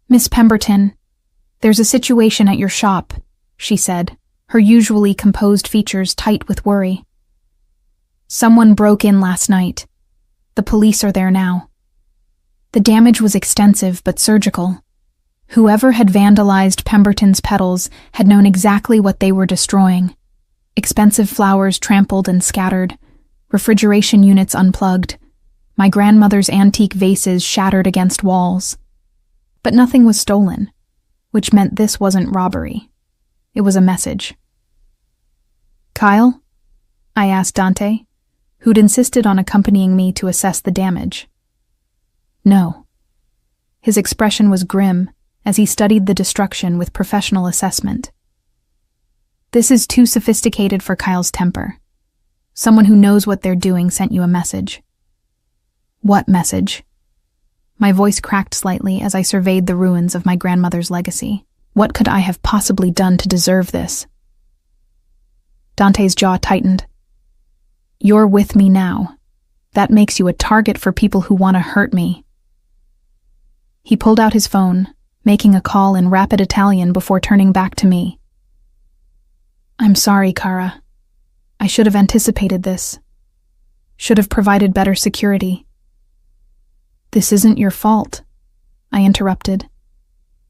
Miss Pemberton, there's a situation at your shop, she said, her usually composed features tight with worry. Someone broke in last night. The police are there now. The damage was extensive but surgical. Whoever had vandalized Pemberton's petals had known exactly what they were destroying. Expensive flowers trampled and scattered, refrigeration units unplugged, my grandmother's antique vases shattered against walls. But nothing was stolen, which meant this wasn't robbery. It was a message. Kyle? I asked Dante, who'd insisted on accompanying me to assess the damage. No. His expression was grim as he studied the destruction with professional assessment. This is too sophisticated for Kyle's temper. Someone who knows what they're doing sent you a message. What message? My voice cracked slightly as I surveyed the ruins of my grandmother's legacy. What could I have possibly done to deserve this? Dante's jaw tightened. You're with me now. That makes you a target for people who want to hurt me. He pulled out his phone, making a call in rapid Italian before turning back to me. I'm sorry, Kara. I should have anticipated this. Should have provided better security. This isn't your fault, I interrupted,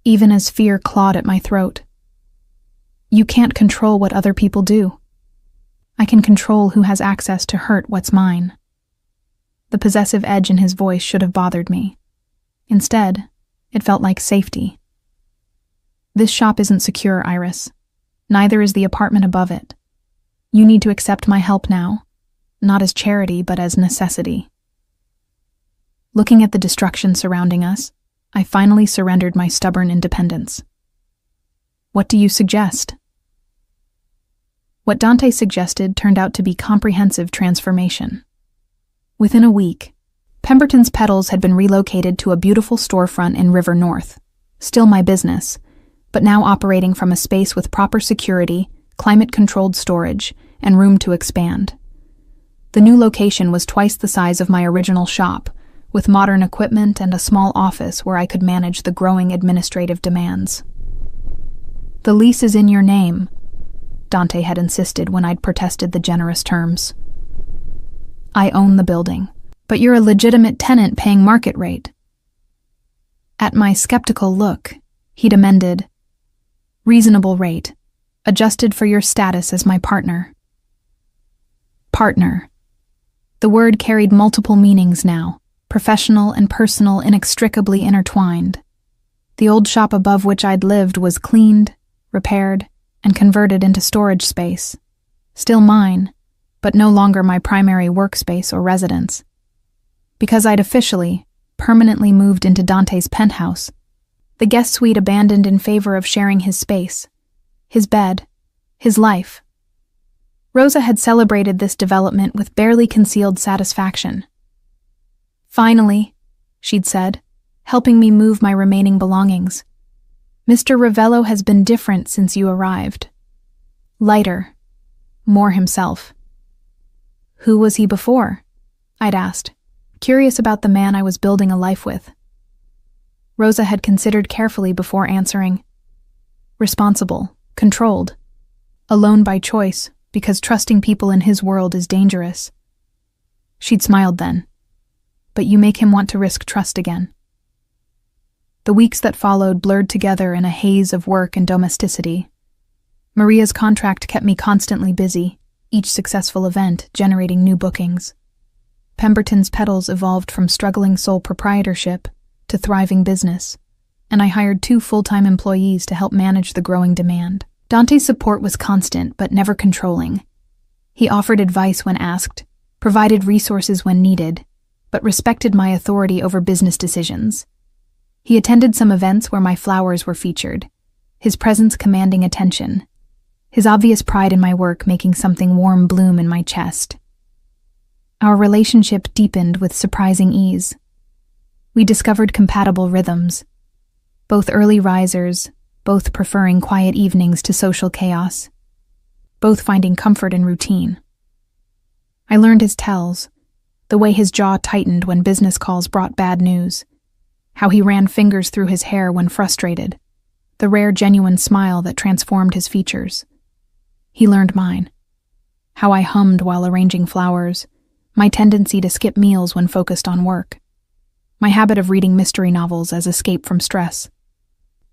even as fear clawed at my throat. You can't control what other people do. I can control who has access to hurt what's mine. The possessive edge in his voice should have bothered me. Instead, it felt like safety. This shop isn't secure, Iris. Neither is the apartment above it. You need to accept my help now, not as charity, but as necessity. Looking at the destruction surrounding us, I finally surrendered my stubborn independence. What do you suggest? What Dante suggested turned out to be comprehensive transformation. Within a week, Pemberton's Petals had been relocated to a beautiful storefront in River North, still my business, but now operating from a space with proper security, climate-controlled storage, and room to expand. The new location was twice the size of my original shop, with modern equipment and a small office where I could manage the growing administrative demands. The lease is in your name, Dante had insisted when I'd protested the generous terms. I own the building, but you're a legitimate tenant paying market rate. At my skeptical look, he'd amended, reasonable rate, adjusted for your status as my partner. Partner. The word carried multiple meanings now, professional and personal inextricably intertwined. The old shop above which I'd lived was cleaned, repaired, and converted into storage space. Still mine, but no longer my primary workspace or residence. Because I'd officially, permanently moved into Dante's penthouse, the guest suite abandoned in favor of sharing his space, his bed, his life. Rosa had celebrated this development with barely concealed satisfaction. Finally, she'd said, helping me move my remaining belongings. Mr. Ravello has been different since you arrived. Lighter. More himself. Who was he before? I'd asked, curious about the man I was building a life with. Rosa had considered carefully before answering. Responsible, controlled. Alone by choice, because trusting people in his world is dangerous. She'd smiled then. But you make him want to risk trust again. The weeks that followed blurred together in a haze of work and domesticity. Maria's contract kept me constantly busy, each successful event generating new bookings. Pemberton's Petals evolved from struggling sole proprietorship to thriving business, and I hired 2 full-time employees to help manage the growing demand. Dante's support was constant but never controlling. He offered advice when asked, provided resources when needed, but respected my authority over business decisions. He attended some events where my flowers were featured, his presence commanding attention, his obvious pride in my work making something warm bloom in my chest. Our relationship deepened with surprising ease. We discovered compatible rhythms, both early risers, both preferring quiet evenings to social chaos, both finding comfort in routine. I learned his tells, the way his jaw tightened when business calls brought bad news, how he ran fingers through his hair when frustrated, the rare genuine smile that transformed his features. He learned mine, how I hummed while arranging flowers, my tendency to skip meals when focused on work, my habit of reading mystery novels as escape from stress.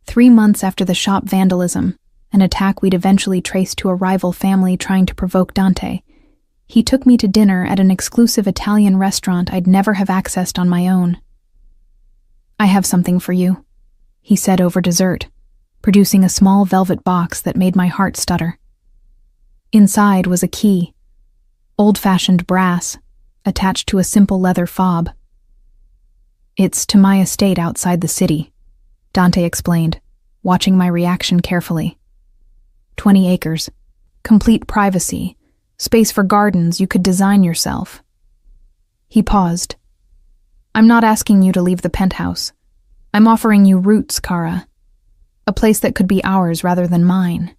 3 months after the shop vandalism, an attack we'd eventually traced to a rival family trying to provoke Dante, he took me to dinner at an exclusive Italian restaurant I'd never have accessed on my own. I have something for you, he said over dessert, producing a small velvet box that made my heart stutter. Inside was a key, old-fashioned brass, attached to a simple leather fob. It's to my estate outside the city, Dante explained, watching my reaction carefully. 20 acres, complete privacy, space for gardens you could design yourself. He paused. I'm not asking you to leave the penthouse. I'm offering you roots, Kara. A place that could be ours rather than mine.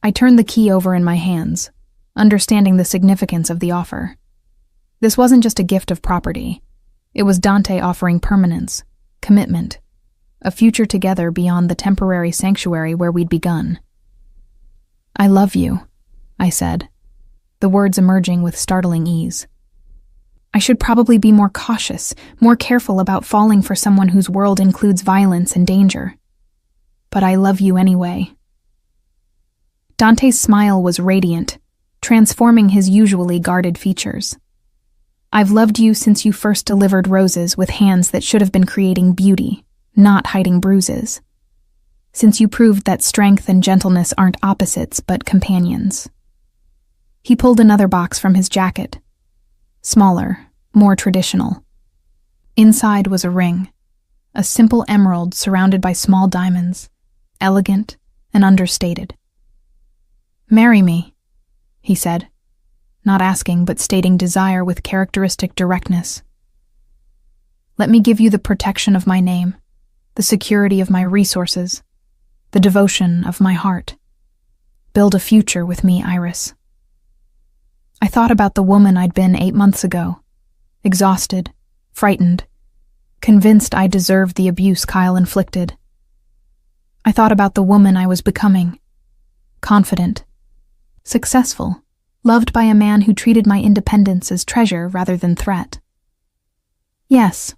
I turned the key over in my hands, understanding the significance of the offer. This wasn't just a gift of property. It was Dante offering permanence, commitment, a future together beyond the temporary sanctuary where we'd begun. "I love you," I said, the words emerging with startling ease. I should probably be more cautious, more careful about falling for someone whose world includes violence and danger. But I love you anyway. Dante's smile was radiant, transforming his usually guarded features. "I've loved you since you first delivered roses with hands that should have been creating beauty, not hiding bruises. Since you proved that strength and gentleness aren't opposites but companions." He pulled another box from his jacket. Smaller, more traditional. Inside was a ring, a simple emerald surrounded by small diamonds, elegant and understated. "Marry me," he said, not asking but stating desire with characteristic directness. "Let me give you the protection of my name, the security of my resources, the devotion of my heart. Build a future with me, Iris." I thought about the woman I'd been 8 months ago, exhausted, frightened, convinced I deserved the abuse Kyle inflicted. I thought about the woman I was becoming, confident, successful, loved by a man who treated my independence as treasure rather than threat. "Yes,"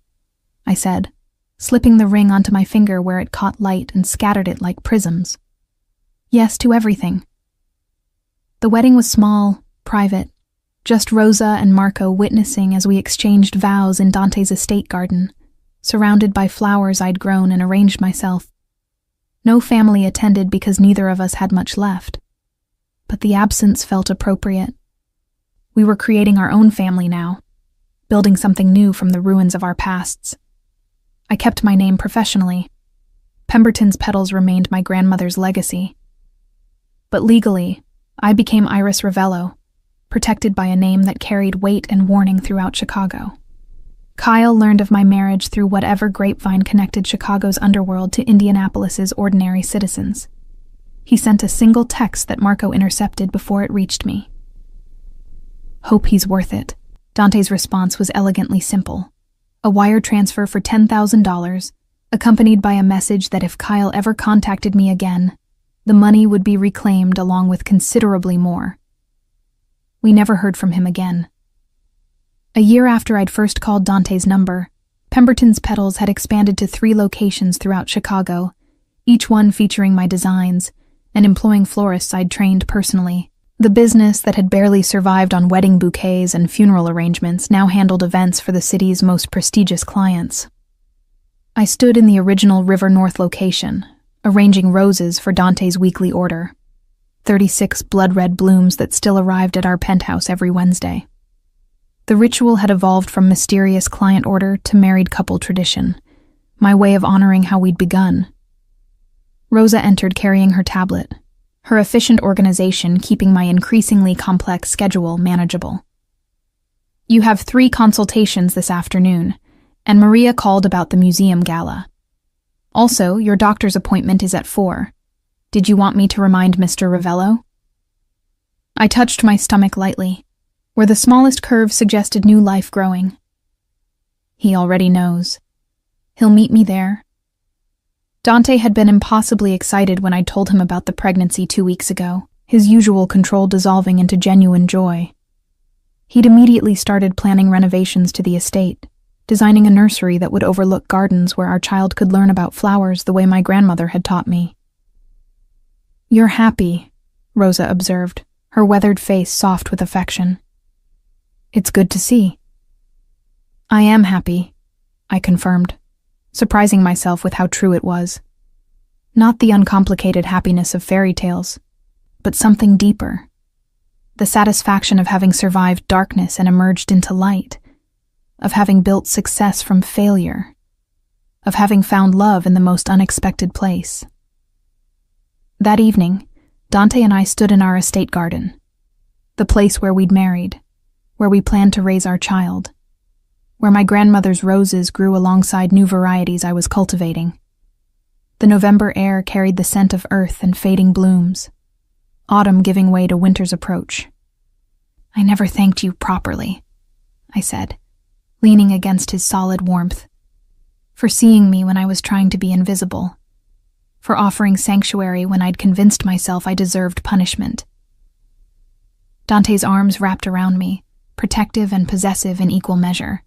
I said, slipping the ring onto my finger where it caught light and scattered it like prisms. "Yes to everything." The wedding was small, private, just Rosa and Marco witnessing as we exchanged vows in Dante's estate garden, surrounded by flowers I'd grown and arranged myself. No family attended because neither of us had much left, but the absence felt appropriate. We were creating our own family now, building something new from the ruins of our pasts. I kept my name professionally. Pemberton's Petals remained my grandmother's legacy. But legally, I became Iris Ravello, protected by a name that carried weight and warning throughout Chicago. Kyle learned of my marriage through whatever grapevine connected Chicago's underworld to Indianapolis's ordinary citizens. He sent a single text that Marco intercepted before it reached me. "Hope he's worth it." Dante's response was elegantly simple. A wire transfer for $10,000, accompanied by a message that if Kyle ever contacted me again, the money would be reclaimed along with considerably more. We never heard from him again. A year after I'd first called Dante's number, Pemberton's Petals had expanded to 3 locations throughout Chicago, each one featuring my designs and employing florists I'd trained personally. The business that had barely survived on wedding bouquets and funeral arrangements now handled events for the city's most prestigious clients. I stood in the original River North location, arranging roses for Dante's weekly order. 36 blood-red blooms that still arrived at our penthouse every Wednesday. The ritual had evolved from mysterious client order to married couple tradition, my way of honoring how we'd begun. Rosa entered carrying her tablet, her efficient organization keeping my increasingly complex schedule manageable. "You have 3 consultations this afternoon, and Maria called about the museum gala. Also, your doctor's appointment is at 4. Did you want me to remind Mr. Ravello?" I touched my stomach lightly, where the smallest curve suggested new life growing. He already knows. He'll meet me there. Dante had been impossibly excited when I told him about the pregnancy 2 weeks ago, his usual control dissolving into genuine joy. He'd immediately started planning renovations to the estate, designing a nursery that would overlook gardens where our child could learn about flowers the way my grandmother had taught me. "You're happy," Rosa observed, her weathered face soft with affection. "It's good to see." "I am happy," I confirmed, surprising myself with how true it was. Not the uncomplicated happiness of fairy tales, but something deeper. The satisfaction of having survived darkness and emerged into light, of having built success from failure, of having found love in the most unexpected place. That evening, Dante and I stood in our estate garden, the place where we'd married, where we planned to raise our child, where my grandmother's roses grew alongside new varieties I was cultivating. The November air carried the scent of earth and fading blooms. autumn giving way to winter's approach. "I never thanked you properly," I said, leaning against his solid warmth, "for seeing me when I was trying to be invisible, for offering sanctuary when I'd convinced myself I deserved punishment." Dante's arms wrapped around me, protective and possessive in equal measure.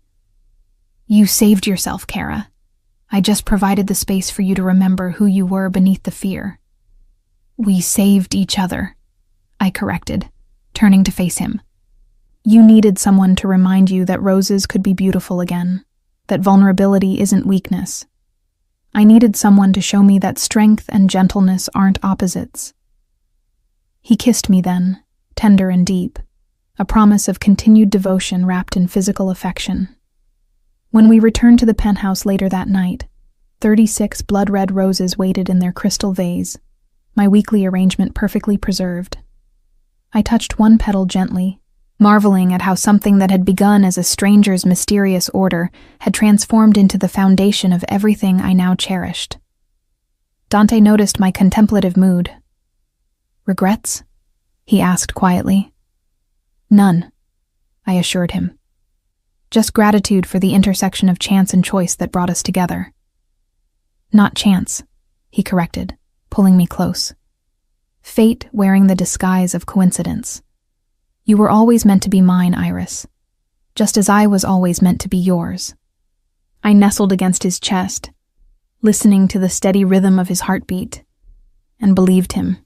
"You saved yourself, Kara. I just provided the space for you to remember who you were beneath the fear." "We saved each other," I corrected, turning to face him. "You needed someone to remind you that roses could be beautiful again, that vulnerability isn't weakness. I needed someone to show me that strength and gentleness aren't opposites." He kissed me then, tender and deep, a promise of continued devotion wrapped in physical affection. When we returned to the penthouse later that night, 36 blood-red roses waited in their crystal vase, my weekly arrangement perfectly preserved. I touched one petal gently, marveling at how something that had begun as a stranger's mysterious order had transformed into the foundation of everything I now cherished. Dante noticed my contemplative mood. "Regrets?" he asked quietly. "None," I assured him. "Just gratitude for the intersection of chance and choice that brought us together." "Not chance," he corrected, pulling me close. "Fate wearing the disguise of coincidence. You were always meant to be mine, Iris, just as I was always meant to be yours." I nestled against his chest, listening to the steady rhythm of his heartbeat, and believed him.